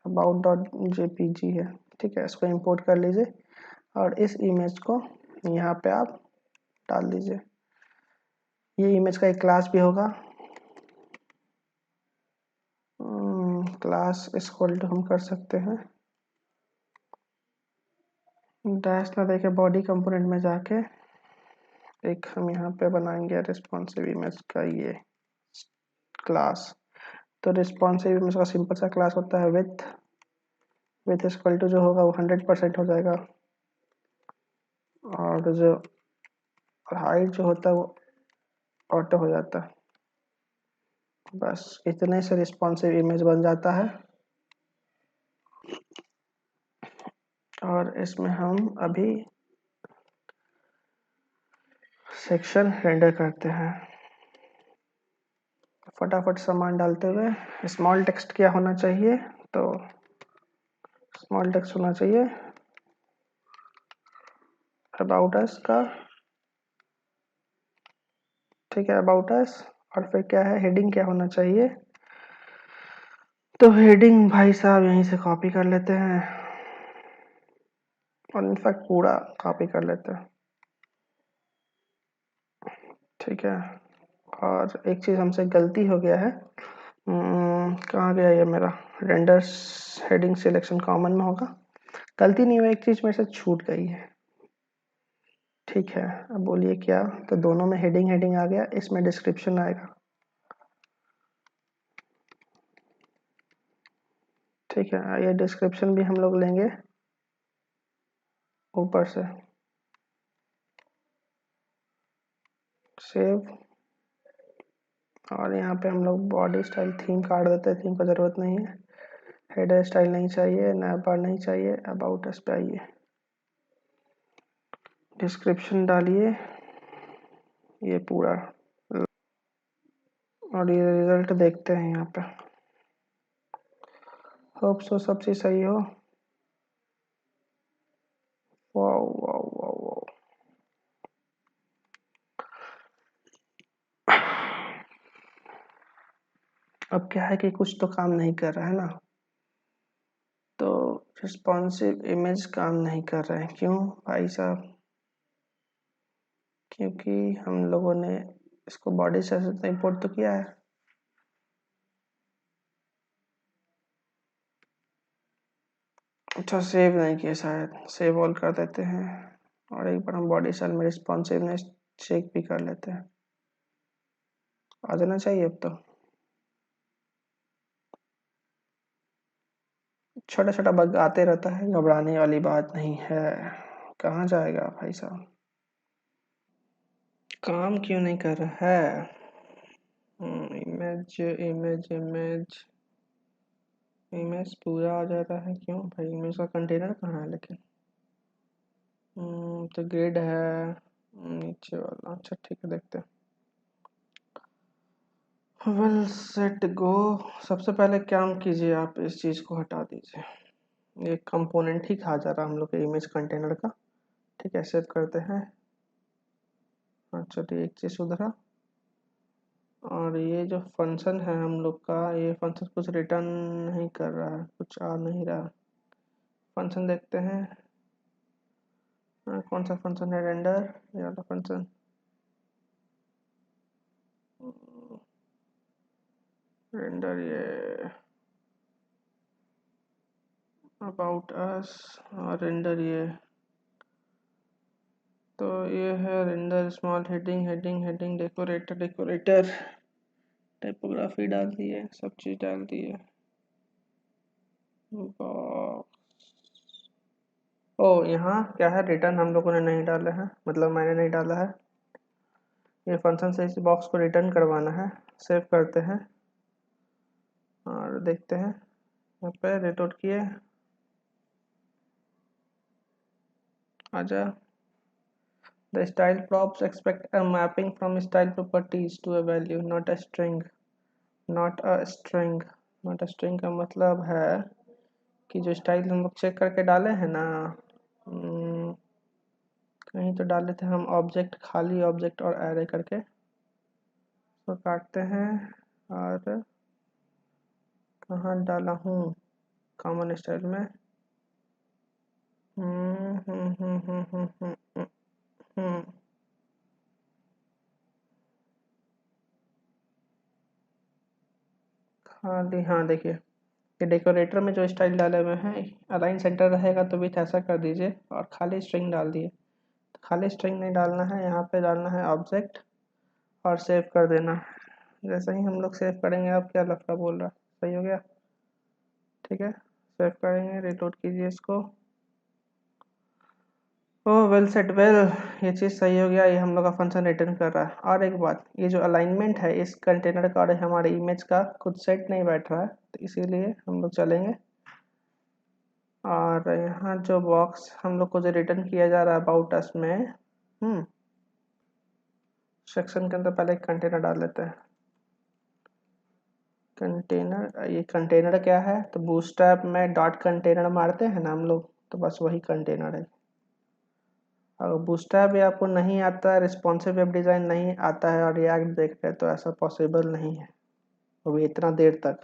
Speaker 1: about dot JPG है। ठीक है, इसको इंपोर्ट कर लीजिए और इस इमेज को यहाँ पे आप डाल दीजिए। ये इमेज का एक क्लास भी होगा, क्लास इक्वल टू हम कर सकते हैं डैश ना देके बॉडी कंपोनेंट में जाके एक हम यहाँ पे बनाएंगे रिस्पॉन्सिव इमेज का ये क्लास। तो रिस्पॉन्सिव इमेज का सिंपल सा क्लास होता है विथ इक्वल टू जो होगा वो 100% हो जाएगा और जो हाइट जो होता है वो ऑटो हो जाता है। बस इतने से रिस्पॉन्सिव इमेज बन जाता है और इसमें हम अभी सेक्शन रेंडर करते हैं। फटाफट सामान डालते हुए स्मॉल टेक्स्ट क्या होना चाहिए, तो स्मॉल टेक्स्ट होना चाहिए अबाउट अस का। ठीक है, अबाउट अस, और फिर क्या है हेडिंग क्या होना चाहिए, तो हेडिंग भाई साहब यहीं से कॉपी कर लेते हैं और इनफैक्ट पूरा कॉपी कर लेते हैं। ठीक है, और एक चीज़ हमसे गलती हो गया है, कहाँ गया ये मेरा रेंडर्स हेडिंग सिलेक्शन कॉमन में होगा, गलती नहीं हुई, एक चीज़ मेरे से छूट गई है। ठीक है, अब बोलिए क्या, तो दोनों में हेडिंग हेडिंग आ गया, इसमें डिस्क्रिप्शन आएगा। ठीक है, ये डिस्क्रिप्शन भी हम लोग लेंगे ऊपर से, सेव, और यहाँ पे हम लोग बॉडी स्टाइल थीम काट देते हैं, थीम का ज़रूरत नहीं है, हेडर स्टाइल नहीं चाहिए, नैप बार नहीं चाहिए, अबाउट अस पे आइए, डिस्क्रिप्शन डालिए ये पूरा, और ये रिजल्ट देखते हैं यहाँ पे, होप सो सब चीज़ सही हो। वाओ वाओ वाओ वाओ, अब क्या है कि कुछ तो काम नहीं कर रहा है ना, तो रिस्पॉन्सिव इमेज काम नहीं कर रहे हैं, क्यों भाई साहब, क्योंकि हम लोगों ने इसको बॉडी से इंपोर्ट तो किया है। अच्छा, सेव नहीं किया शायद, सेव ऑल कर देते हैं और एक बार हम बॉडी स्टाइल में रिस्पॉन्सिवनेस चेक भी कर लेते हैं, आ जाना चाहिए अब तो। छोटा छोटा बग आते रहता है, घबराने वाली बात नहीं है, कहाँ जाएगा भाई साहब, काम क्यों नहीं कर रहा है। इमेज इमेज इमेज इमेज पूरा आ जा रहा है, क्यों भाई, इमेज का कंटेनर कहाँ है लेकिन, तो ग्रिड है नीचे वाला, अच्छा ठीक है देखते हैं। वेल सेट गो, सबसे पहले काम कीजिए आप इस चीज़ को हटा दीजिए, ये कंपोनेंट ही खा जा रहा हम लोग के इमेज कंटेनर का। ठीक है, सेव करते हैं, अच्छा ठीक, एक चीज़ सुधरा, और ये जो फंक्शन है हम लोग का, ये फंक्शन कुछ रिटर्न नहीं कर रहा है, कुछ आ नहीं रहा, फंक्शन देखते हैं, कौन सा फंक्शन है, रेंडर, ये वाला फंक्शन, रेंडर ये अबाउट अस, और रेंडर ये, तो ये है render small heading heading heading decorator decorator, typography डाल दिए, सब चीज़ डाल दिए, ओ यहाँ क्या है, रिटर्न हम लोगों ने नहीं डाला है, मतलब मैंने नहीं डाला है, ये फंक्शन से इस बॉक्स को रिटर्न करवाना है। सेव करते हैं और देखते हैं, यहाँ पे रिटोट किए, आजा, the style props expect a mapping from style properties to a value not a string. Not a string, not a string का मतलब है कि जो स्टाइल हम लोग चेक करके डाले हैं ना, कहीं तो डाले थे हम ऑब्जेक्ट, खाली ऑब्जेक्ट और एरे करके तो काटते हैं। और कहाँ डाला हूँ, कॉमन स्टाइल में। हम्म हम्म हम्म हम्म हम्म हम्म हम्म, हम्म। खाली, हाँ देखिए ये डेकोरेटर में जो स्टाइल डाले हुए हैं, अलाइन सेंटर रहेगा तो विथ ऐसा कर दीजिए और खाली स्ट्रिंग डाल दिए। तो खाली स्ट्रिंग नहीं डालना है, यहाँ पे डालना है ऑब्जेक्ट और सेव कर देना। जैसे ही हम लोग सेव करेंगे, अब क्या लफड़ा बोल रहा है, सही हो गया। ठीक है, सेव करेंगे, रिलोड कीजिए इसको। ओह वेल सेट वेल, ये चीज़ सही हो गया, ये हम लोग का फंक्शन रिटर्न कर रहा है। और एक बात, ये जो अलाइनमेंट है इस कंटेनर का और हमारे इमेज का खुद सेट नहीं बैठ रहा है, तो इसीलिए हम लोग चलेंगे और यहाँ जो बॉक्स हम लोग को जो रिटर्न किया जा रहा है अबाउट अस में, सेक्शन के अंदर पहले एक कंटेनर डाल लेते हैं। कंटेनर, ये कंटेनर क्या है, तो बूटस्ट्रैप में डॉट कंटेनर मारते हैं ना हम लोग, तो बस वही कंटेनर है। अगर बूटस्ट्रैप भी आपको नहीं आता है, रिस्पॉन्सिव वेब डिज़ाइन नहीं आता है और रिएक्ट देख रहे हैं, तो ऐसा पॉसिबल नहीं है, वो भी इतना देर तक।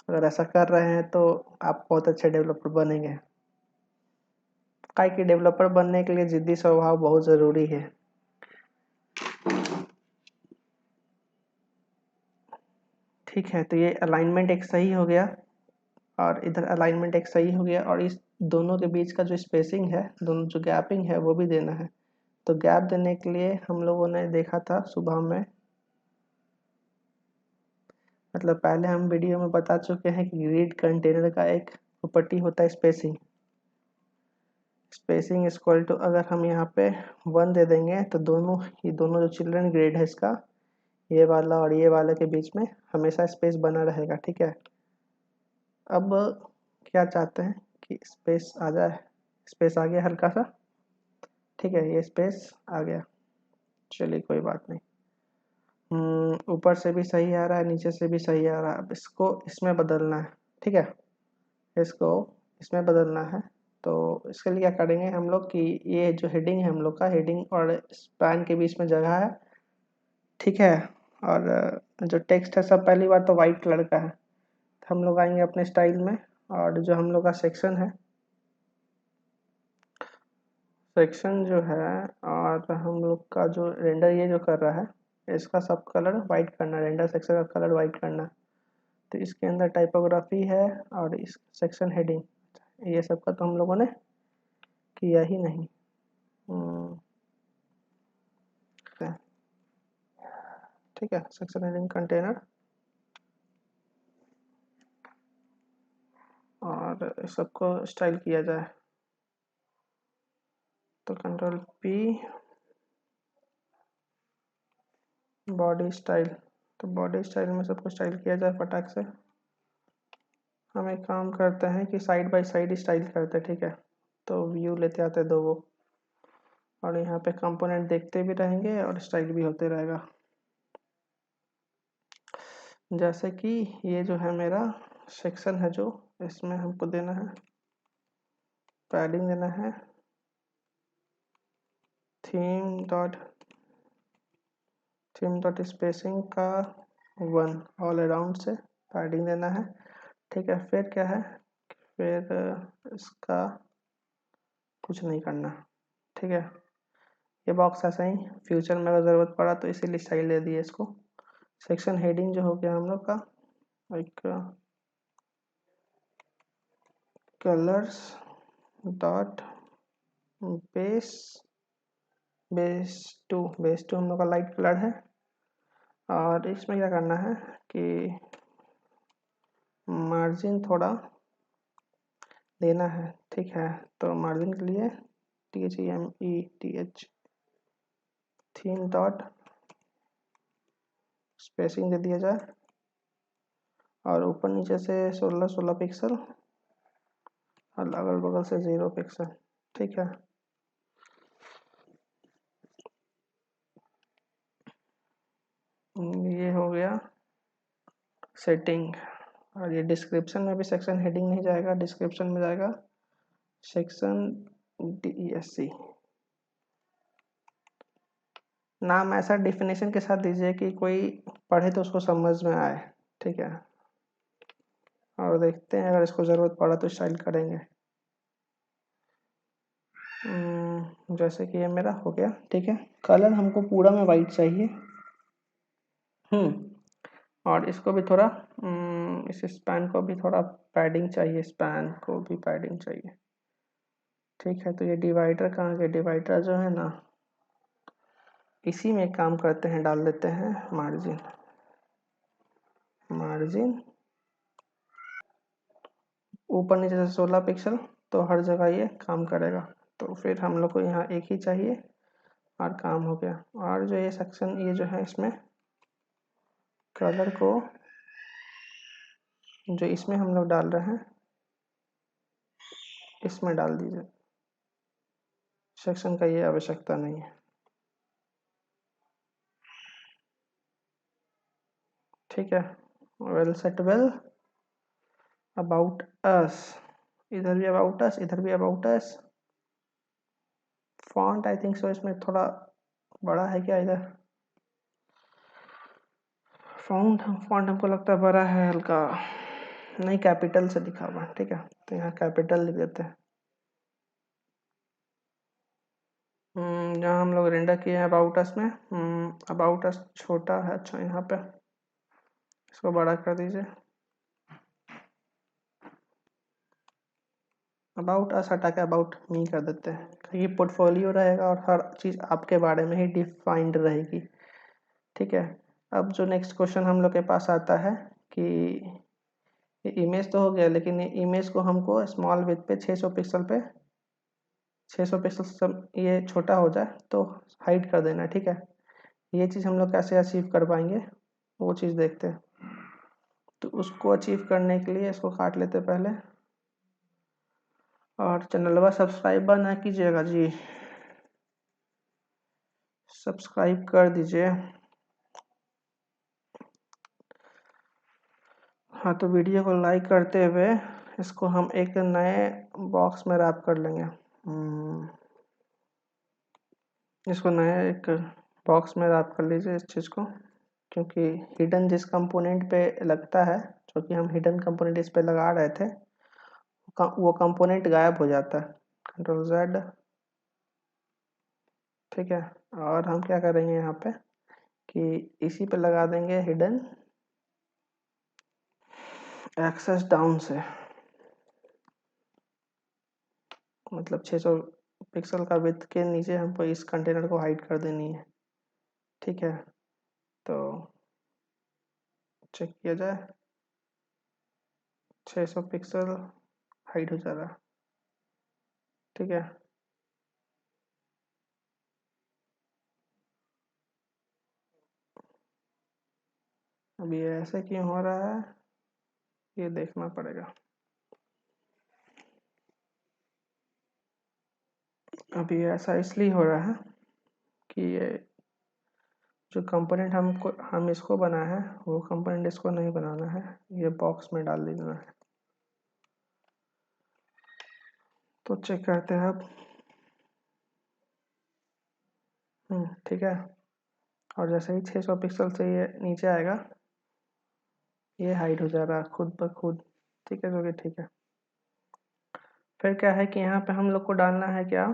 Speaker 1: अगर ऐसा कर रहे हैं तो आप बहुत अच्छे डेवलपर बनेंगे। काहे कि डेवलपर बनने के लिए जिद्दी स्वभाव बहुत ज़रूरी है। ठीक है, तो ये अलाइनमेंट एक सही हो गया और इधर अलाइनमेंट एक सही हो गया, और इस दोनों के बीच का जो स्पेसिंग है, दोनों जो गैपिंग है वो भी देना है। तो गैप देने के लिए हम लोगों ने देखा था सुबह में, मतलब पहले हम वीडियो में बता चुके हैं कि ग्रिड कंटेनर का एक प्रॉपर्टी होता है स्पेसिंग। स्पेसिंग इक्वल टू, अगर हम यहाँ पे 1 दे देंगे तो ये दोनों जो चिल्ड्रन ग्रेड है इसका, ये वाला और ये वाले के बीच में हमेशा स्पेस बना रहेगा। ठीक है, अब क्या चाहते हैं कि स्पेस आ जाए, स्पेस आ गया हल्का सा। ठीक है, ये स्पेस आ गया, चलिए कोई बात नहीं। ऊपर से भी सही आ रहा है, नीचे से भी सही आ रहा है। अब इसको इसमें बदलना है। ठीक है, इसको इसमें बदलना है। तो इसके लिए क्या करेंगे हम लोग कि ये जो हेडिंग है हम लोग का, हेडिंग और स्पैन के बीच में जगह है। ठीक है, और जो टेक्स्ट है सब पहली बार तो वाइट कलर का है। तो हम लोग आएंगे अपने स्टाइल में, और जो हम लोग का सेक्शन है, सेक्शन जो है, और हम लोग का जो रेंडर ये जो कर रहा है, इसका सब कलर वाइट करना, रेंडर सेक्शन का कलर वाइट करना। तो इसके अंदर टाइपोग्राफी है और इस सेक्शन हेडिंग, ये सब का तो हम लोगों ने किया ही नहीं। ठीक है, सेक्शन हेडिंग कंटेनर, और इस सबको स्टाइल किया जाए तो कंट्रोल पी, बॉडी स्टाइल। तो बॉडी स्टाइल में सबको स्टाइल किया जाए फटाक से। हम एक काम करते हैं कि साइड बाय साइड स्टाइल करते हैं। ठीक है, तो व्यू लेते आते दो वो, और यहाँ पे कंपोनेंट देखते भी रहेंगे और स्टाइल भी होते रहेगा। जैसे कि ये जो है मेरा सेक्शन है, जो इसमें हमको देना है पैडिंग, देना है थीम डॉट स्पेसिंग का 1 ऑल अराउंड से पैडिंग देना है। ठीक है, फिर क्या है, फिर इसका कुछ नहीं करना। ठीक है, ये बॉक्स ऐसा ही फ्यूचर में अगर ज़रूरत पड़ा तो इसीलिए स्टाइल दे दिए इसको। सेक्शन हेडिंग जो हो गया हम लोग का एक colors dot base base to हम लोग का लाइट कलर है, और इसमें क्या करना है कि मार्जिन थोड़ा देना है। ठीक है, तो मार्जिन के लिए THEMETH थीम डॉट स्पेसिंग दे दिया जाए, और ऊपर नीचे से 16 पिक्सल और अगल बगल से 0 पिक्सल। ठीक है, ये हो गया सेटिंग। और ये डिस्क्रिप्शन में भी सेक्शन हेडिंग नहीं जाएगा, डिस्क्रिप्शन में जाएगा सेक्शन DESC। नाम ऐसा डिफिनेशन के साथ दीजिए कि कोई पढ़े तो उसको समझ में आए, ठीक है। और देखते हैं अगर इसको ज़रूरत पड़ा तो स्टाइल करेंगे। जैसे कि ये मेरा हो गया, ठीक है। कलर हमको पूरा में वाइट चाहिए। और इसको भी थोड़ा इस स्पैन को भी थोड़ा पैडिंग चाहिए, स्पैन को भी पैडिंग चाहिए, ठीक है। तो ये डिवाइडर कहाँ के, डिवाइडर जो है ना इसी में काम करते हैं, डाल देते हैं मार्जिन। मार्जिन ऊपर नीचे से 16 पिक्सल, तो हर जगह ये काम करेगा। तो फिर हम लोग को यहाँ एक ही चाहिए और काम हो गया। और जो ये सेक्शन ये जो है इसमें कलर को जो इसमें हम लोग डाल रहे हैं इसमें डाल दीजिए, सेक्शन का ये आवश्यकता नहीं है, ठीक है। Well set well. About us, इधर भी अबाउट अस, इधर भी about us. Font I think so इसमें थोड़ा बड़ा है क्या, इधर फॉन्ट हमको लगता है बड़ा है हल्का, नहीं कैपिटल से लिखा हुआ है, ठीक है। तो यहाँ कैपिटल लिख देते हैं। जहाँ हम लोग रेंडर किए हैं अबाउट अस में, अबाउट अस छोटा है, अच्छा यहाँ पे इसको बड़ा कर दीजिए। अबाउट अस हटा के अबाउट मी कर देते हैं, क्योंकि पोर्टफोलियो रहेगा और हर चीज़ आपके बारे में ही डिफाइंड रहेगी, ठीक है। अब जो नेक्स्ट क्वेश्चन हम लोग के पास आता है कि ये इमेज तो हो गया, लेकिन ये इमेज को हमको स्मॉल विथ पे 600 पिक्सल पे 600 पिक्सल सब ये छोटा हो जाए तो हाइड कर देना, ठीक है। ये चीज़ हम लोग कैसे अचीव कर पाएंगे वो चीज़ देखते हैं। तो उसको अचीव करने के लिए इसको काट लेते पहले। और चैनल सब्सक्राइब ना कीजिएगा जी, सब्सक्राइब कर दीजिए। हाँ, तो वीडियो को लाइक करते हुए इसको हम एक नए बॉक्स में रैप कर लेंगे। इसको नया एक बॉक्स में रैप कर लीजिए इस चीज़ को, क्योंकि हिडन जिस कंपोनेंट पे लगता है, जो कि हम हिडन कंपोनेंट इस पे लगा रहे थे, वो कंपोनेंट गायब हो जाता है। कंट्रोल Z, ठीक है। और हम क्या करेंगे यहाँ पे कि इसी पे लगा देंगे हिडन एक्सेस डाउन से, मतलब 600 पिक्सल का विड्थ के नीचे हमको इस कंटेनर को हाइड कर देनी है, ठीक है। तो चेक किया जाए, 600 पिक्सल हाइड हो जा रहा है, ठीक है। अब ये ऐसे क्यों हो रहा है ये देखना पड़ेगा। अभी ऐसा इसलिए हो रहा है कि ये जो कंपोनेंट हम इसको बनाए हैं वो कंपोनेंट इसको नहीं बनाना है, ये बॉक्स में डाल देना है। तो चेक करते हैं अब, ठीक है। और जैसे ही 600 पिक्सल से ये नीचे आएगा ये हाइड हो जा रहा है खुद ब खुद, ठीक है, जो कि ठीक है। फिर क्या है कि यहाँ पे हम लोग को डालना है क्या,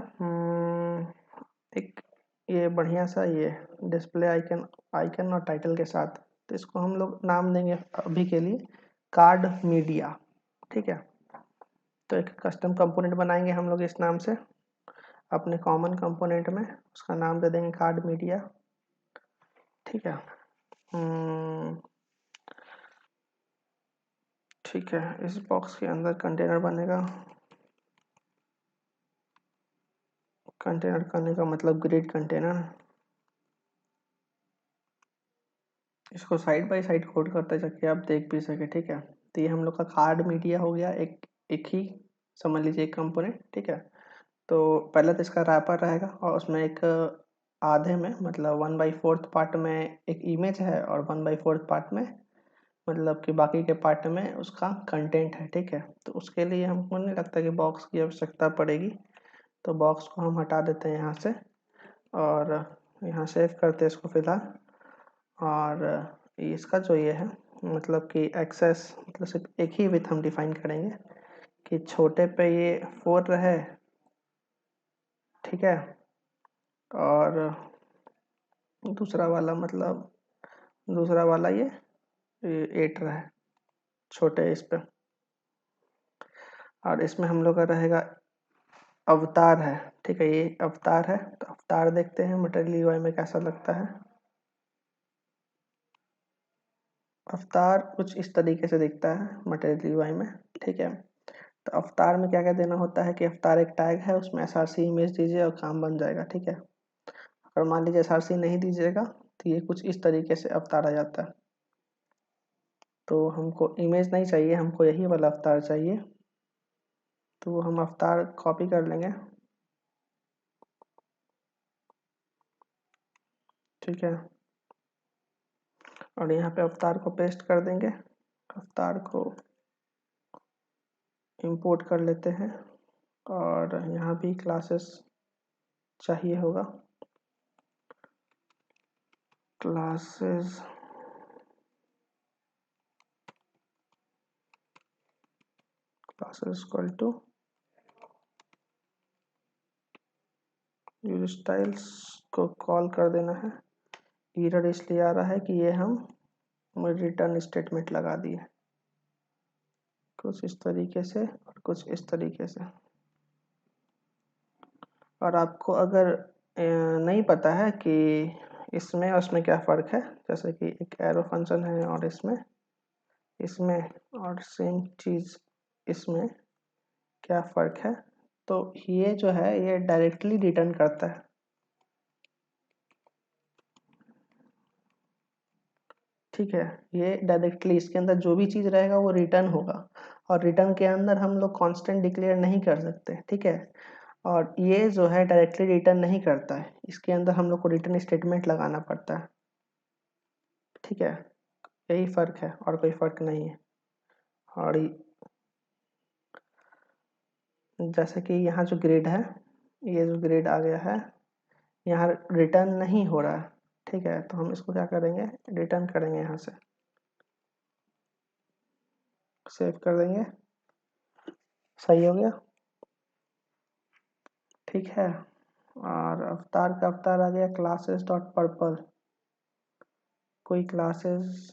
Speaker 1: एक ये बढ़िया सा ये डिस्प्ले आइकन आइकन और टाइटल के साथ। तो इसको हम लोग नाम देंगे अभी के लिए कार्ड मीडिया, ठीक है। तो एक कस्टम कंपोनेंट बनाएंगे हम लोग इस नाम से अपने कॉमन कंपोनेंट में, उसका नाम दे देंगे कार्ड मीडिया, ठीक है। ठीक है, इस बॉक्स के अंदर कंटेनर बनेगा। कंटेनर करने का मतलब ग्रिड कंटेनर। इसको साइड बाय साइड कोड करते जाके आप देख भी सके, ठीक है। तो ये हम लोग का कार्ड मीडिया हो गया, एक एक ही समझ लीजिए एक कंपोनेंट, ठीक है। तो पहले तो इसका रैपर रहेगा और उसमें एक आधे में, मतलब 1/4 पार्ट में एक इमेज है और 1/4 पार्ट में मतलब कि बाकी के पार्ट में उसका कंटेंट है। ठीक है, तो उसके लिए हमको नहीं लगता कि बॉक्स की आवश्यकता पड़ेगी, तो बॉक्स को हम हटा देते हैं यहाँ से और यहाँ सेव करते हैं इसको फिलहाल। और इसका जो ये है मतलब कि एक्सेस, मतलब सिर्फ एक ही विथ हम डिफाइन करेंगे कि छोटे पे ये 4 रहे, ठीक है, और दूसरा वाला मतलब दूसरा वाला ये 8 रहे छोटे इस पे। और इसमें हम लोग का रहेगा अवतार है। ठीक है, ये अवतार है, तो अवतार देखते हैं मटेरियल यूआई में कैसा लगता है। अवतार कुछ इस तरीके से दिखता है मटेरियल यूआई में। ठीक है, तो अवतार में क्या क्या देना होता है कि अवतार एक टैग है, उसमें एसआरसी इमेज दीजिए और काम बन जाएगा। ठीक है, अगर मान लीजिए एसआरसी नहीं दीजिएगा तो ये कुछ इस तरीके से अवतार आ जाता है। तो हमको इमेज नहीं चाहिए, हमको यही वाला अवतार चाहिए, तो हम अवतार कॉपी कर लेंगे। ठीक है, और यहाँ पे अवतार को पेस्ट कर देंगे, अवतार को इंपोर्ट कर लेते हैं और यहाँ भी क्लासेस चाहिए होगा, classes equal to use styles को कॉल कर देना है। एरर इसलिए आ रहा है कि ये हम रिटर्न स्टेटमेंट लगा दिए कुछ इस तरीके से और कुछ इस तरीके से। और आपको अगर नहीं पता है कि इसमें और उसमें क्या फ़र्क है, जैसे कि एक एरो फंक्शन है और इसमें इसमें और सेम चीज़ इसमें क्या फ़र्क है, तो ये जो है ये डायरेक्टली रिटर्न करता है। ठीक है, ये डायरेक्टली इसके अंदर जो भी चीज़ रहेगा वो रिटर्न होगा, और रिटर्न के अंदर हम लोग कांस्टेंट डिक्लेयर नहीं कर सकते। ठीक है, और ये जो है डायरेक्टली रिटर्न नहीं करता है, इसके अंदर हम लोग को रिटर्न स्टेटमेंट लगाना पड़ता है। ठीक है, यही फ़र्क है और कोई फ़र्क नहीं है। और जैसे कि यहाँ जो ग्रेड है, ये जो ग्रेड आ गया है, यहाँ रिटर्न नहीं हो रहा है। ठीक है, तो हम इसको क्या करेंगे, रिटर्न करेंगे, यहाँ से सेव कर देंगे, सही हो गया। ठीक है, और अवतार का अवतार आ गया क्लासेस डॉट पर्पल, कोई क्लासेस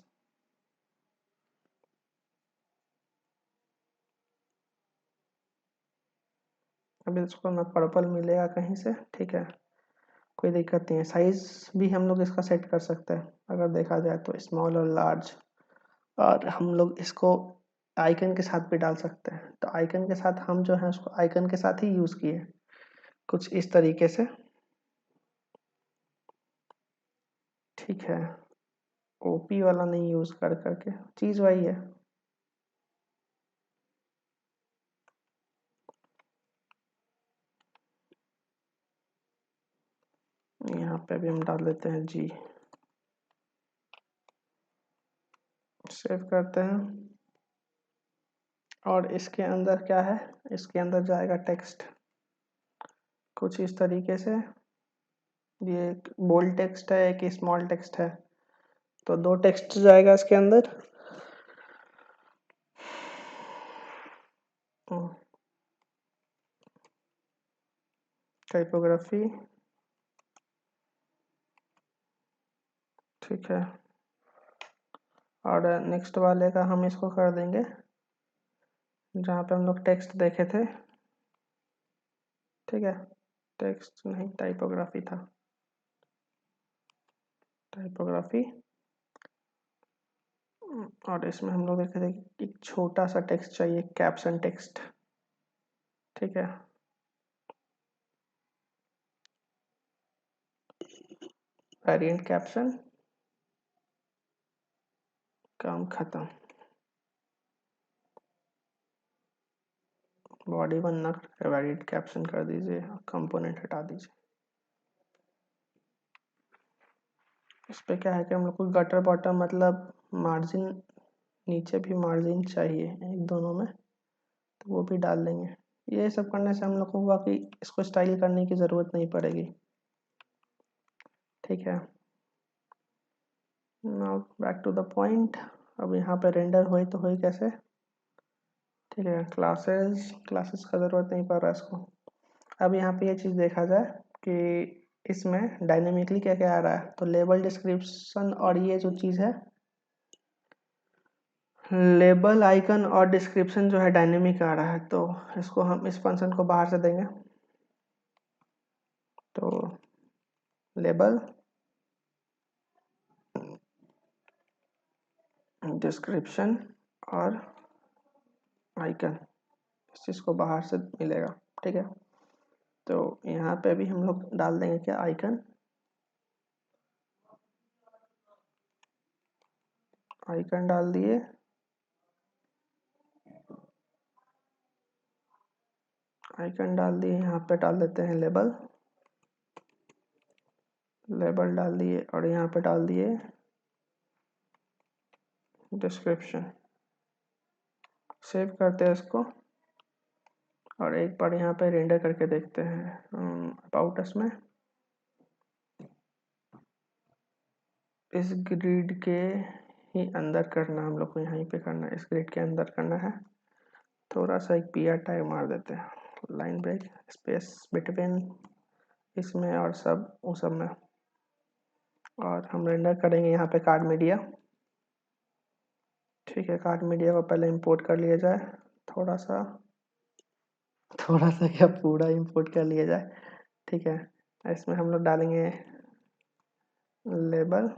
Speaker 1: अभी इसको ना पर्पल मिलेगा कहीं से। ठीक है, कोई दिक्कत नहीं है। साइज भी हम लोग इसका सेट कर सकते हैं अगर देखा जाए तो, स्मॉल और लार्ज, और हम लोग इसको आइकन के साथ भी डाल सकते हैं। तो आइकन के साथ हम जो है उसको आइकन के साथ ही यूज़ किए कुछ इस तरीके से। ठीक है, ओपी वाला नहीं यूज़ कर करके, चीज़ वही है। यहाँ पे भी हम डाल देते हैं जी, सेव करते हैं। और इसके अंदर क्या है, इसके अंदर जाएगा टेक्स्ट कुछ इस तरीके से। ये एक बोल्ड टेक्स्ट है, एक स्मॉल टेक्स्ट है, तो दो टेक्स्ट जाएगा इसके अंदर। टाइपोग्राफी, ठीक है, और नेक्स्ट वाले का हम इसको कर देंगे जहाँ पे हम लोग टेक्स्ट देखे थे। ठीक है, टेक्स्ट नहीं, टाइपोग्राफी था, टाइपोग्राफी। और इसमें हम लोग देखे थे कि एक छोटा सा टेक्स्ट चाहिए, कैप्शन टेक्स्ट। ठीक है, वेरिएंट कैप्शन, काम खत्म। बॉडी बनना करके वेरिएंट कैप्शन कर दीजिए, कंपोनेंट हटा दीजिए। इस पर क्या है कि हम लोग को गटर बॉटम मतलब मार्जिन, नीचे भी मार्जिन चाहिए एक दोनों में, तो वो भी डाल लेंगे। ये सब करने से हम लोग को हुआ कि इसको स्टाइल करने की ज़रूरत नहीं पड़ेगी। ठीक है, now back to the point. अब यहाँ पे रेंडर हुई तो हुई कैसे? ठीक है, क्लासेस का ज़रूरत नहीं पड़ रहा इसको। अब यहाँ पे ये चीज़ देखा जाए कि इसमें डायनेमिकली क्या क्या आ रहा है, तो लेबल, डिस्क्रिप्शन और ये जो चीज़ है लेबल, आइकन और डिस्क्रिप्शन जो है डायनेमिक आ रहा है, तो इसको हम इस फंक्शन को बाहर से देंगे। तो लेबल, डिस्क्रिप्शन और आइकन, इस चीज़ को बाहर से मिलेगा। ठीक है, तो यहाँ पे भी हम लोग डाल देंगे क्या, आइकन। आइकन डाल दिए, आइकन डाल दिए, यहाँ पे डाल देते हैं लेबल, लेबल डाल दिए और यहाँ पे डाल दिए डिस्क्रिप्शन। सेव करते हैं इसको और एक बार यहाँ पे रेंडर करके देखते हैं अबाउट अस में। इस ग्रिड के ही अंदर करना हम लोग को, यहीं पे करना है, इस ग्रिड के अंदर करना है। थोड़ा सा एक PR टैग मार देते हैं, लाइन ब्रेक, स्पेस बिटवीन इसमें और सब वो सब में, और हम रेंडर करेंगे यहाँ पे कार्ड मीडिया। ठीक है, कार्ड मीडिया को पहले इंपोर्ट कर लिया जाए, थोड़ा सा क्या पूरा इंपोर्ट कर लिया जाए। ठीक है, इसमें हम लोग डालेंगे लेबल,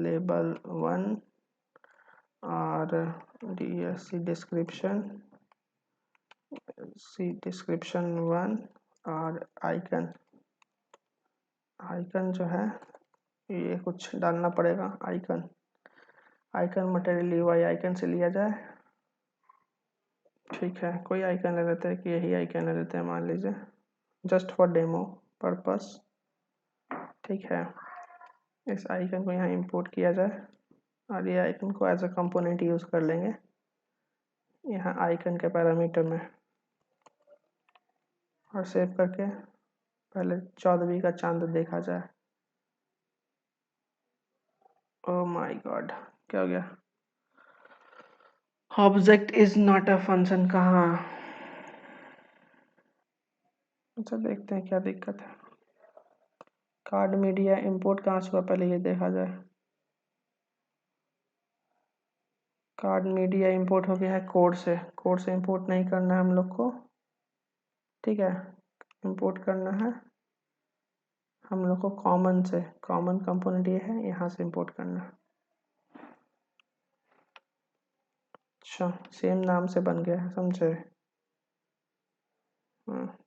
Speaker 1: लेबल 1 और DSC डिस्क्रिप्शन 1 और आइकन। आइकन जो है ये कुछ डालना पड़ेगा, आइकन मटेरियल UI आइकन से लिया जाए। ठीक है, कोई आइकन ले लेते हैं कि यही आइकन ले लेते हैं, मान लीजिए जस्ट फॉर डेमो पर्पस। ठीक है, इस आइकन को यहाँ इंपोर्ट किया जाए और ये आइकन को एज अ कंपोनेंट यूज़ कर लेंगे यहाँ आइकन के पैरामीटर में, और सेव करके पहले 14वीं का चांद देखा जाए। ओह माय गॉड, क्या हो गया? Object is not a function, कहाँ? अच्छा, देखते हैं क्या दिक्कत है। कार्ड मीडिया इंपोर्ट कहाँ से हुआ, पहले ये देखा जाए। कार्ड मीडिया इंपोर्ट हो गया है कोड से इंपोर्ट नहीं करना है हम लोग को। ठीक है, इंपोर्ट करना है हम लोग को कॉमन से, कॉमन कंपोनेंट ये है, यहाँ से इंपोर्ट करना है। अच्छा, सेम नाम से बन गया है, समझे?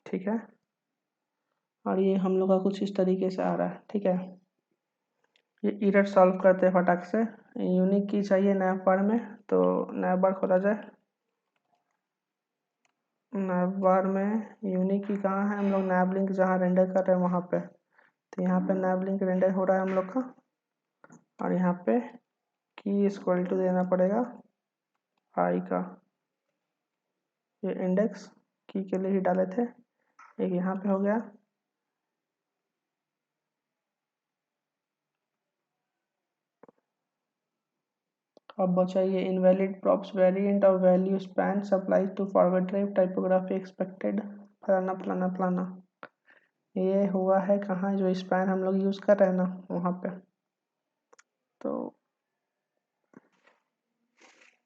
Speaker 1: ठीक है, और ये हम लोग का कुछ इस तरीके से आ रहा है। ठीक है, ये एरर सॉल्व करते हैं फटाक से। यूनिक की चाहिए नैव बार में, तो नैव बार खोला जाए। नैव बार में यूनिक की कहाँ है, हम लोग नैव लिंक जहाँ रेंडर कर रहे हैं वहाँ पे, तो यहाँ पे नैव लिंक रेंडर हो रहा है हम लोग का, और यहाँ पे की इक्वल टू देना पड़ेगा आई का, ये इंडेक्स की के लिए ही डाले थे, एक यहाँ पे हो गया। अब बचा ये invalid props variant of value span supplies to forward drive typography expected फलाना फलाना फलाना। ये हुआ है कहाँ, जो स्पैन हम लोग यूज़ कर रहे हैं ना वहाँ पे। तो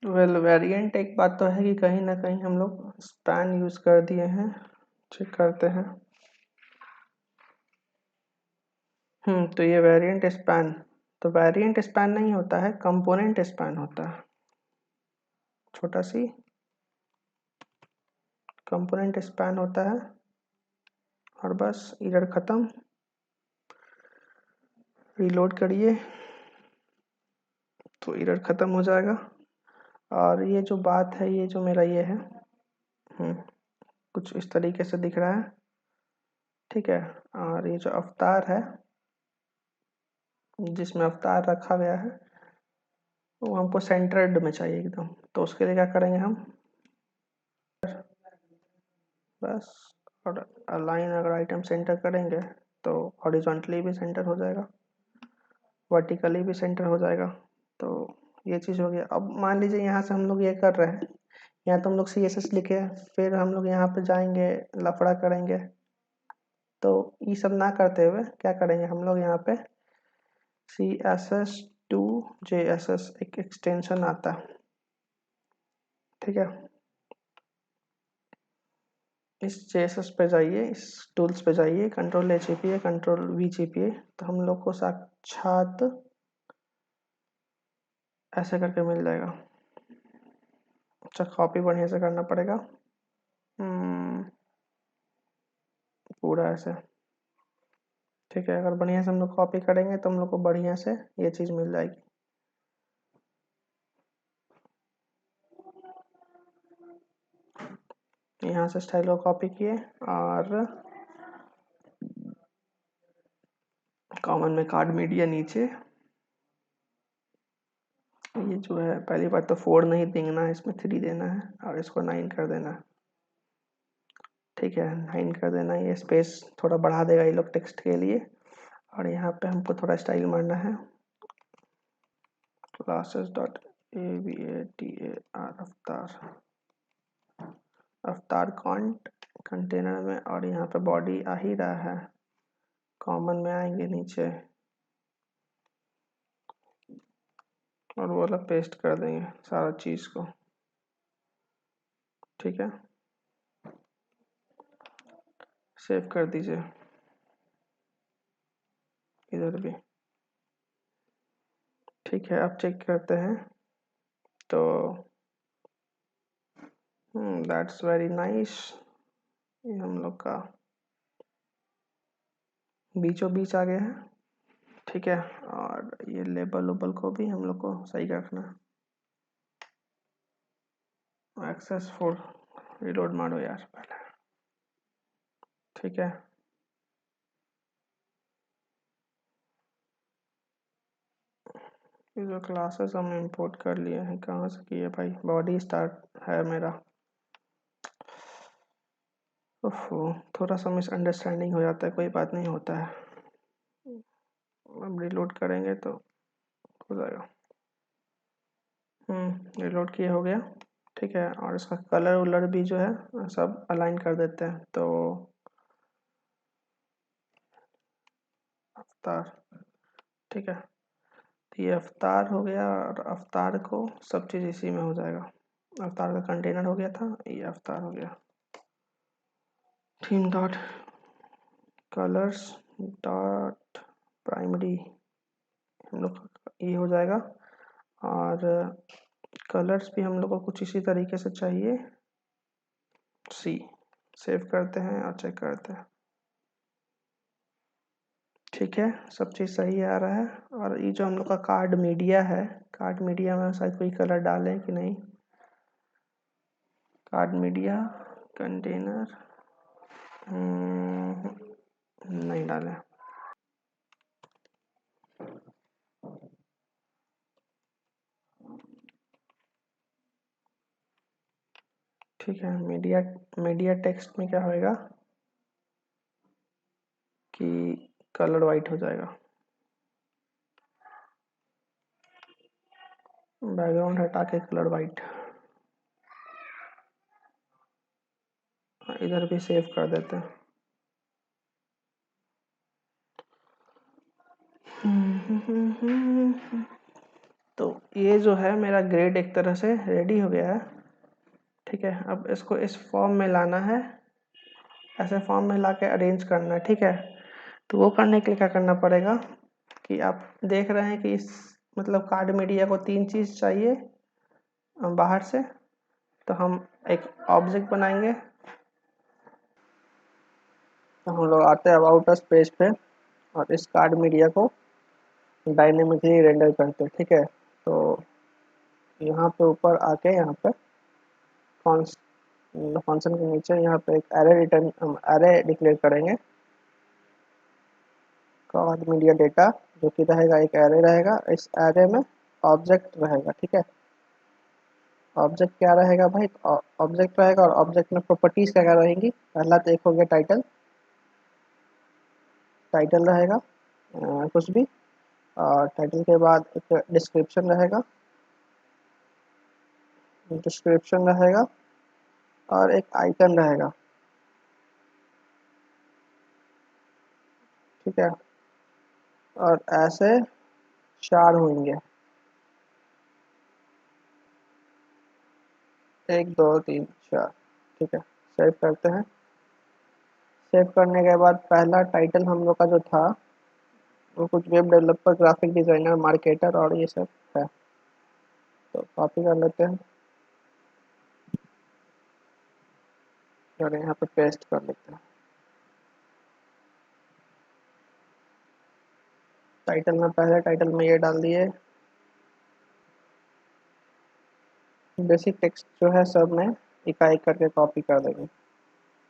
Speaker 1: वेल वेरिएंट एक बात तो है कि कहीं ना कहीं हम लोग स्पैन यूज़ कर दिए हैं, चेक करते हैं। तो ये वेरिएंट स्पैन, तो वेरिएंट स्पैन नहीं होता है, कंपोनेंट स्पैन होता है। छोटा सी कंपोनेंट स्पैन होता है और बस एरर ख़त्म। रीलोड करिए तो एरर ख़त्म हो जाएगा। और ये जो बात है, ये जो मेरा ये है कुछ इस तरीके से दिख रहा है। ठीक है। और ये जो अवतार है जिसमें अवतार रखा गया है वो हमको सेंटर्ड में चाहिए एकदम। तो उसके लिए क्या करेंगे हम, बस, और अलाइन अगर आइटम सेंटर करेंगे तो हॉरिजॉन्टली भी सेंटर हो जाएगा, वर्टिकली भी सेंटर हो जाएगा। तो ये चीज़ हो गया। अब मान लीजिए यहाँ से हम लोग ये कर रहे हैं, यहाँ तो हम लोग CSS लिखे, फिर हम लोग यहाँ पे जाएंगे लफड़ा करेंगे। तो ये सब ना करते हुए क्या करेंगे हम लोग, यहाँ पे CSS2JSS एक एक्सटेंशन आता है, ठीक है। इस JSS पे जाइए, इस टूल्स पे जाइए, कंट्रोल A चिपिए, कंट्रोल V चिपिए, तो हम लोग को साक्षात ऐसे करके मिल जाएगा। अच्छा, कॉपी बढ़िया से करना पड़ेगा पूरा ऐसे, ठीक है। अगर बढ़िया से हम लोग कॉपी करेंगे तो हम लोग को बढ़िया से ये चीज़ मिल जाएगी। यहाँ से स्टाइल को कॉपी किए और कॉमन में कार्ड मीडिया नीचे, ये जो है पहली बात तो 4 नहीं देना है, इसमें 3 देना है और इसको 9 कर देना है, ठीक है। 9 कर देना, ये स्पेस थोड़ा बढ़ा देगा ये लोग टेक्स्ट के लिए। और यहाँ पे हमको थोड़ा स्टाइल मारना है, classes.avatar अवतार कॉन्ट कंटेनर में, और यहाँ पे बॉडी आ ही रहा है, कॉमन में आएंगे नीचे और वो वाला पेस्ट कर देंगे सारा चीज़ को, ठीक है। सेव कर दीजिए इधर भी, ठीक है। अब चेक करते हैं तो दैट्स वेरी नाइस। ये हम लोग का बीचों बीच आ गया है, ठीक है। और ये लेबल उबल को भी हम लोग को सही रखना है। एक्सेसफुल रिलोड मारो यार पहले, ठीक है। ये जो क्लासेस हम इंपोर्ट कर लिए हैं, कहाँ से किए भाई, बॉडी स्टार्ट है मेरा। ओफो, थोड़ा सा मिसअंडरस्टैंडिंग हो जाता है, कोई बात नहीं, होता है। अब रिलोड करेंगे तो हो जाएगा। रिलोड किए हो गया, ठीक है। और इसका कलर उलर भी जो है सब अलाइन कर देते हैं। तो अवतार, ठीक है। तो ये अवतार हो गया, और अवतार को सब चीज़ इसी में हो जाएगा। अवतार का कंटेनर हो गया था, ये अवतार हो गया। Theme dot colours dot primary हम लोग ये हो जाएगा। और कलर्स भी हम लोग को कुछ इसी तरीके से चाहिए। सी सेव करते हैं और चेक करते हैं, ठीक है। सब चीज़ सही आ रहा है। और ये जो हम लोग का कार्ड मीडिया है, कार्ड मीडिया में शायद कोई कलर डालें कि नहीं, कार्ड मीडिया कंटेनर नहीं डालें, ठीक है। मीडिया मीडिया टेक्स्ट में क्या होएगा कि कलर वाइट हो जाएगा, बैकग्राउंड हटा के कलर वाइट। इधर भी सेव कर देते हैं। तो ये जो है मेरा ग्रेड एक तरह से रेडी हो गया है, ठीक है। अब इसको इस फॉर्म में लाना है, ऐसे फॉर्म में ला के अरेंज करना है, ठीक है। तो वो करने के लिए क्या करना पड़ेगा कि आप देख रहे हैं कि इस मतलब कार्ड मीडिया को 3 चीज़ चाहिए बाहर से। तो हम एक ऑब्जेक्ट बनाएंगे, तो हम लोग आते हैं अबाउट अस पेज पे और इस कार्ड मीडिया को डायनेमिकली रेंडर करते हैं, ठीक है। तो यहाँ पे ऊपर आके यहाँ पे फंक्शन के नीचे यहाँ पे एक एरे रिटर्न एरे डिक्लेयर करेंगे, कार्ड मीडिया डेटा जो कि रहेगा एक एरे रहेगा, इस एरे में ऑब्जेक्ट रहेगा। ठीक है, ऑब्जेक्ट क्या रहेगा भाई, ऑब्जेक्ट रहेगा, और ऑब्जेक्ट में प्रॉपर्टीज क्या क्या रहेंगी। पहला तो एक हो गया टाइटल, टाइटल रहेगा कुछ भी, और टाइटल के बाद एक डिस्क्रिप्शन रहेगा, डिस्क्रिप्शन रहेगा, और एक आइकन रहेगा। ठीक है, और ऐसे 4 होंगे, 1 2 3 4। ठीक है, सेव करते हैं। सेव करने के बाद पहला टाइटल हम लोग का जो था वो कुछ web developer, graphic designer, marketer और ये सब है, तो कॉपी कर लेते हैं और यहाँ पे पेस्ट कर लेते हैं। टाइटल में पहले टाइटल में ये डाल दिए, बेसिक टेक्स्ट जो है सब में एक करके कॉपी कर देंगे।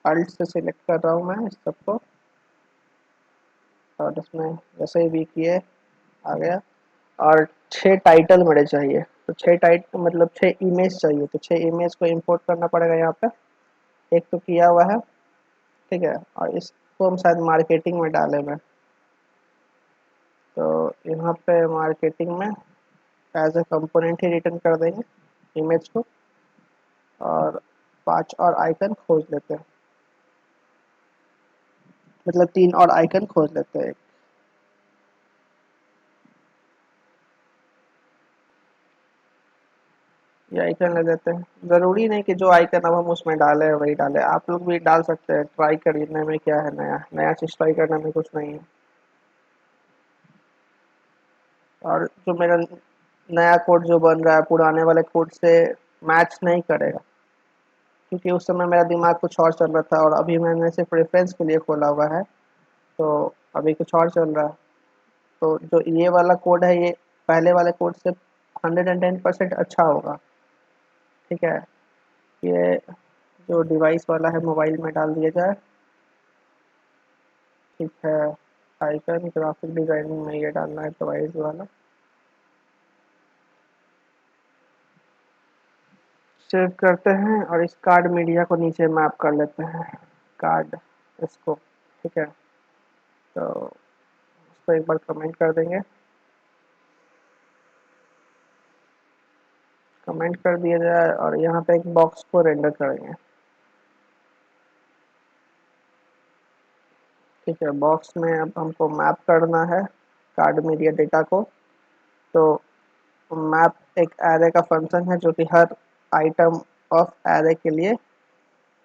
Speaker 1: अल्ट से सिलेक्ट कर रहा हूँ मैं इस सबको, और इसमें जैसे ही भी किए आ गया। और 6 टाइटल मेरे चाहिए, तो 6 टाइटल मतलब 6 इमेज चाहिए, तो 6 इमेज को इंपोर्ट करना पड़ेगा यहाँ पे। एक तो किया हुआ है, ठीक है, और इसको हम शायद मार्केटिंग में डाले में, तो यहाँ पे मार्केटिंग में एज ए कंपोनेंट ही रिटर्न कर देंगे इमेज को, और 5 और आइकन खोज लेते हैं, मतलब 3 और आइकन खोज लेते हैं। ये आइकन ले लेते हैं, ज़रूरी नहीं कि जो आइकन अब हम उसमें डालें वही डालें, आप लोग भी डाल सकते हैं, ट्राई करने में क्या है, नया नया चीज़ ट्राई करने में कुछ नहीं है। और जो मेरा नया कोड जो बन रहा है पुराने वाले कोड से मैच नहीं करेगा, क्योंकि उस समय मेरा दिमाग कुछ और चल रहा था, और अभी मैंने सिर्फ रेफरेंस के लिए खोला हुआ है, तो अभी कुछ और चल रहा है। तो जो ये वाला कोड है, ये पहले वाले कोड से 110% अच्छा होगा। ठीक है, ये जो डिवाइस वाला है मोबाइल में डाल दिया जाए। ठीक है, आइकन ग्राफिक डिजाइनिंग में ये डालना है डिवाइस वाला। सेव करते हैं और इस कार्ड मीडिया को नीचे मैप कर लेते हैं, कार्ड इसको। ठीक है, तो उसको एक बार कमेंट कर देंगे, कमेंट कर दिया जाए, और यहाँ पे एक बॉक्स को रेंडर करेंगे। ठीक है, बॉक्स में अब हमको मैप करना है कार्ड मीडिया डेटा को। तो मैप एक एरे का फंक्शन है जो कि हर आइटम ऑफ एरे के लिए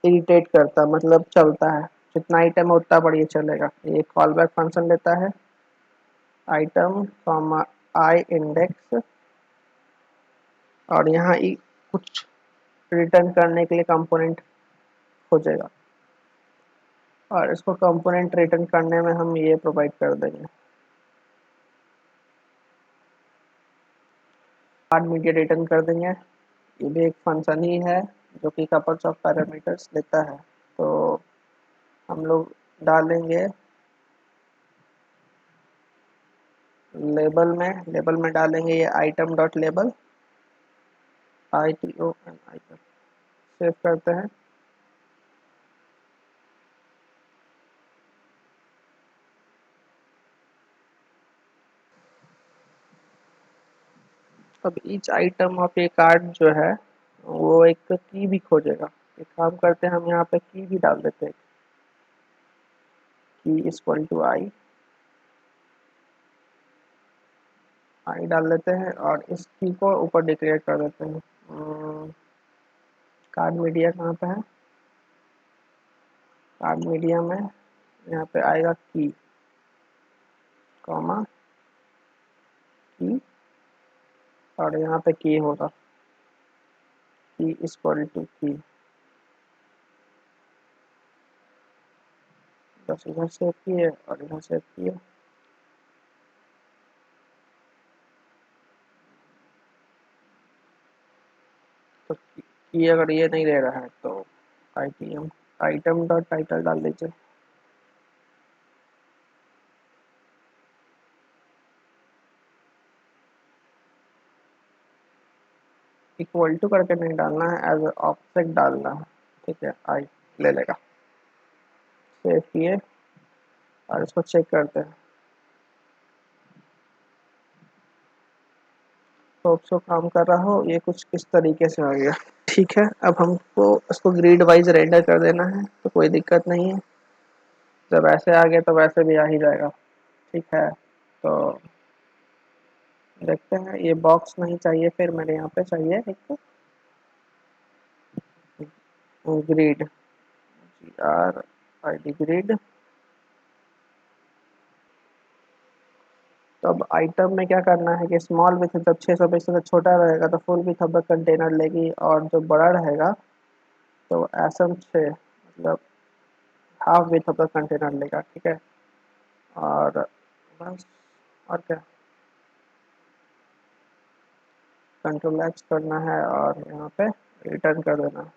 Speaker 1: इरिटेट करता है, मतलब चलता है, जितना आइटम है उतना बढ़िया चलेगा। ये कॉल बैक फंक्शन लेता है आइटम कॉमा आई इंडेक्स, और यहाँ कुछ रिटर्न करने के लिए कंपोनेंट खोजेगा, और इसको कंपोनेंट रिटर्न करने में हम ये प्रोवाइड कर देंगे। कार्ड मीडिया रिटर्न कर देंगे, ये भी एक फंक्शन ही है जो कि कपल्स ऑफ पैरामीटर्स लेता है। तो हम लोग डालेंगे लेबल में डालेंगे ये item dot label, ITOM item. Save करते हैं। अब each item of A card जो है वो एक की भी खोजेगा। एक काम करते हैं, हम यहाँ पे की भी डाल देते हैं, की इक्वल टू आई डाल देते हैं, और इस की को ऊपर डिक्लेयर कर देते हैं। कार्ड मीडिया कहाँ पे है, कार्ड मीडिया में यहाँ पे आएगा की कॉमा की, और यहाँ पे की होगा की इक्वल टू की। बस इधर सेव किए और इधर सेव किए। तो की अगर ये नहीं दे रहा है तो आईटीएम आइटम डॉट टाइटल डाल दीजिए। इक्वल टू करके नहीं डालना है, एज ऑब्जेक्ट डालना है। ठीक है, आई ले लेगा। सेव किए और इसको चेक करते हैं। तो सो काम कर रहा हो, ये कुछ इस तरीके से आ गया। ठीक है, अब हमको इसको ग्रिड वाइज रेंडर कर देना है, तो कोई दिक्कत नहीं है। जब ऐसे आ गया तो वैसे भी आ ही जाएगा। ठीक है, तो देखते हैं। ये बॉक्स नहीं चाहिए, फिर मेरे यहाँ पे चाहिए एक ग्रिड, GRID ग्रिड। तो अब आइटम में क्या करना है कि स्मॉल विथ जब 600 पिक्सल से छोटा रहेगा तो full width of the container लेगी, और जो बड़ा रहेगा तो एसएम 6 मतलब half width of the container लेगा। ठीक है, और बस, और क्या, कंट्रोल एक्स करना है और यहाँ पे रिटर्न कर देना है।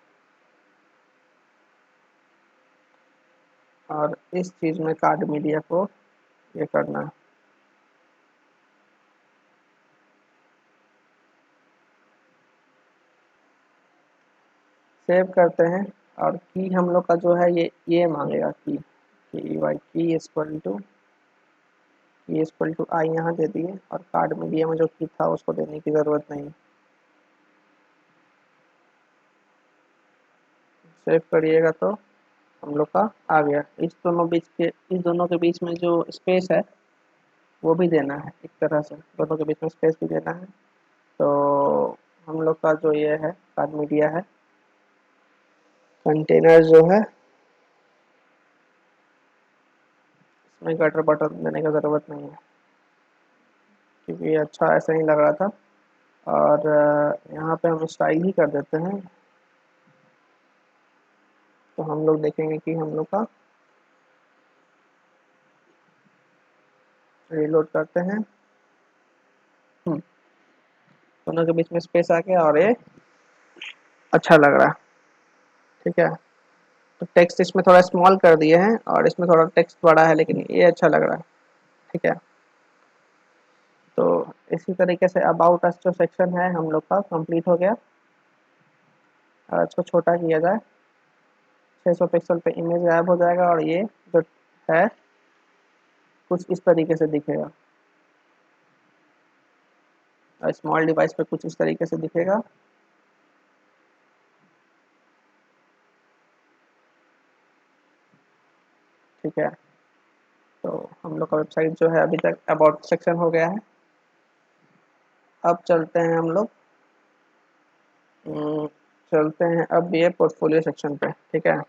Speaker 1: और इस चीज़ में कार्ड मीडिया को ये करना है। सेव करते हैं, और की हम लोग का जो है ये मांगेगा की वाई की इक्वल टू आई यहाँ दे दिए, और कार्ड मीडिया में जो की था उसको देने की ज़रूरत नहीं। सेव करिएगा तो हम लोग का आ गया। इस दोनों के बीच में जो स्पेस है वो भी देना है, एक तरह से दोनों के बीच में स्पेस भी देना है। तो हम लोग का जो ये है कार्ड मीडिया है, कंटेनर जो है, इसमें गटर बटन देने की ज़रूरत नहीं है, क्योंकि ये अच्छा ऐसा ही लग रहा था। और यहाँ पे हम स्टाइल ही कर देते हैं। तो हम लोग देखेंगे कि हम लोग का रीलोड करते हैं। दोनों के बीच में स्पेस आ गया और ये अच्छा लग रहा है। ठीक है, तो टेक्स्ट इसमें थोड़ा स्मॉल कर दिए हैं और इसमें थोड़ा टेक्स्ट बड़ा है, लेकिन ये अच्छा लग रहा है। ठीक है, तो इसी तरीके से अबाउट अस जो सेक्शन है हम लोग का कंप्लीट हो गया। और इसको छोटा किया जाए, 600 पिक्सल पे इमेज गायब हो जाएगा, और ये जो है कुछ इस तरीके से दिखेगा। स्मॉल डिवाइस पे कुछ इस तरीके से दिखेगा। ठीक है, तो हम लोग का वेबसाइट जो है अभी तक अबाउट सेक्शन हो गया है। अब चलते हैं हम लोग, चलते हैं अब ये पोर्टफोलियो सेक्शन पे। ठीक है,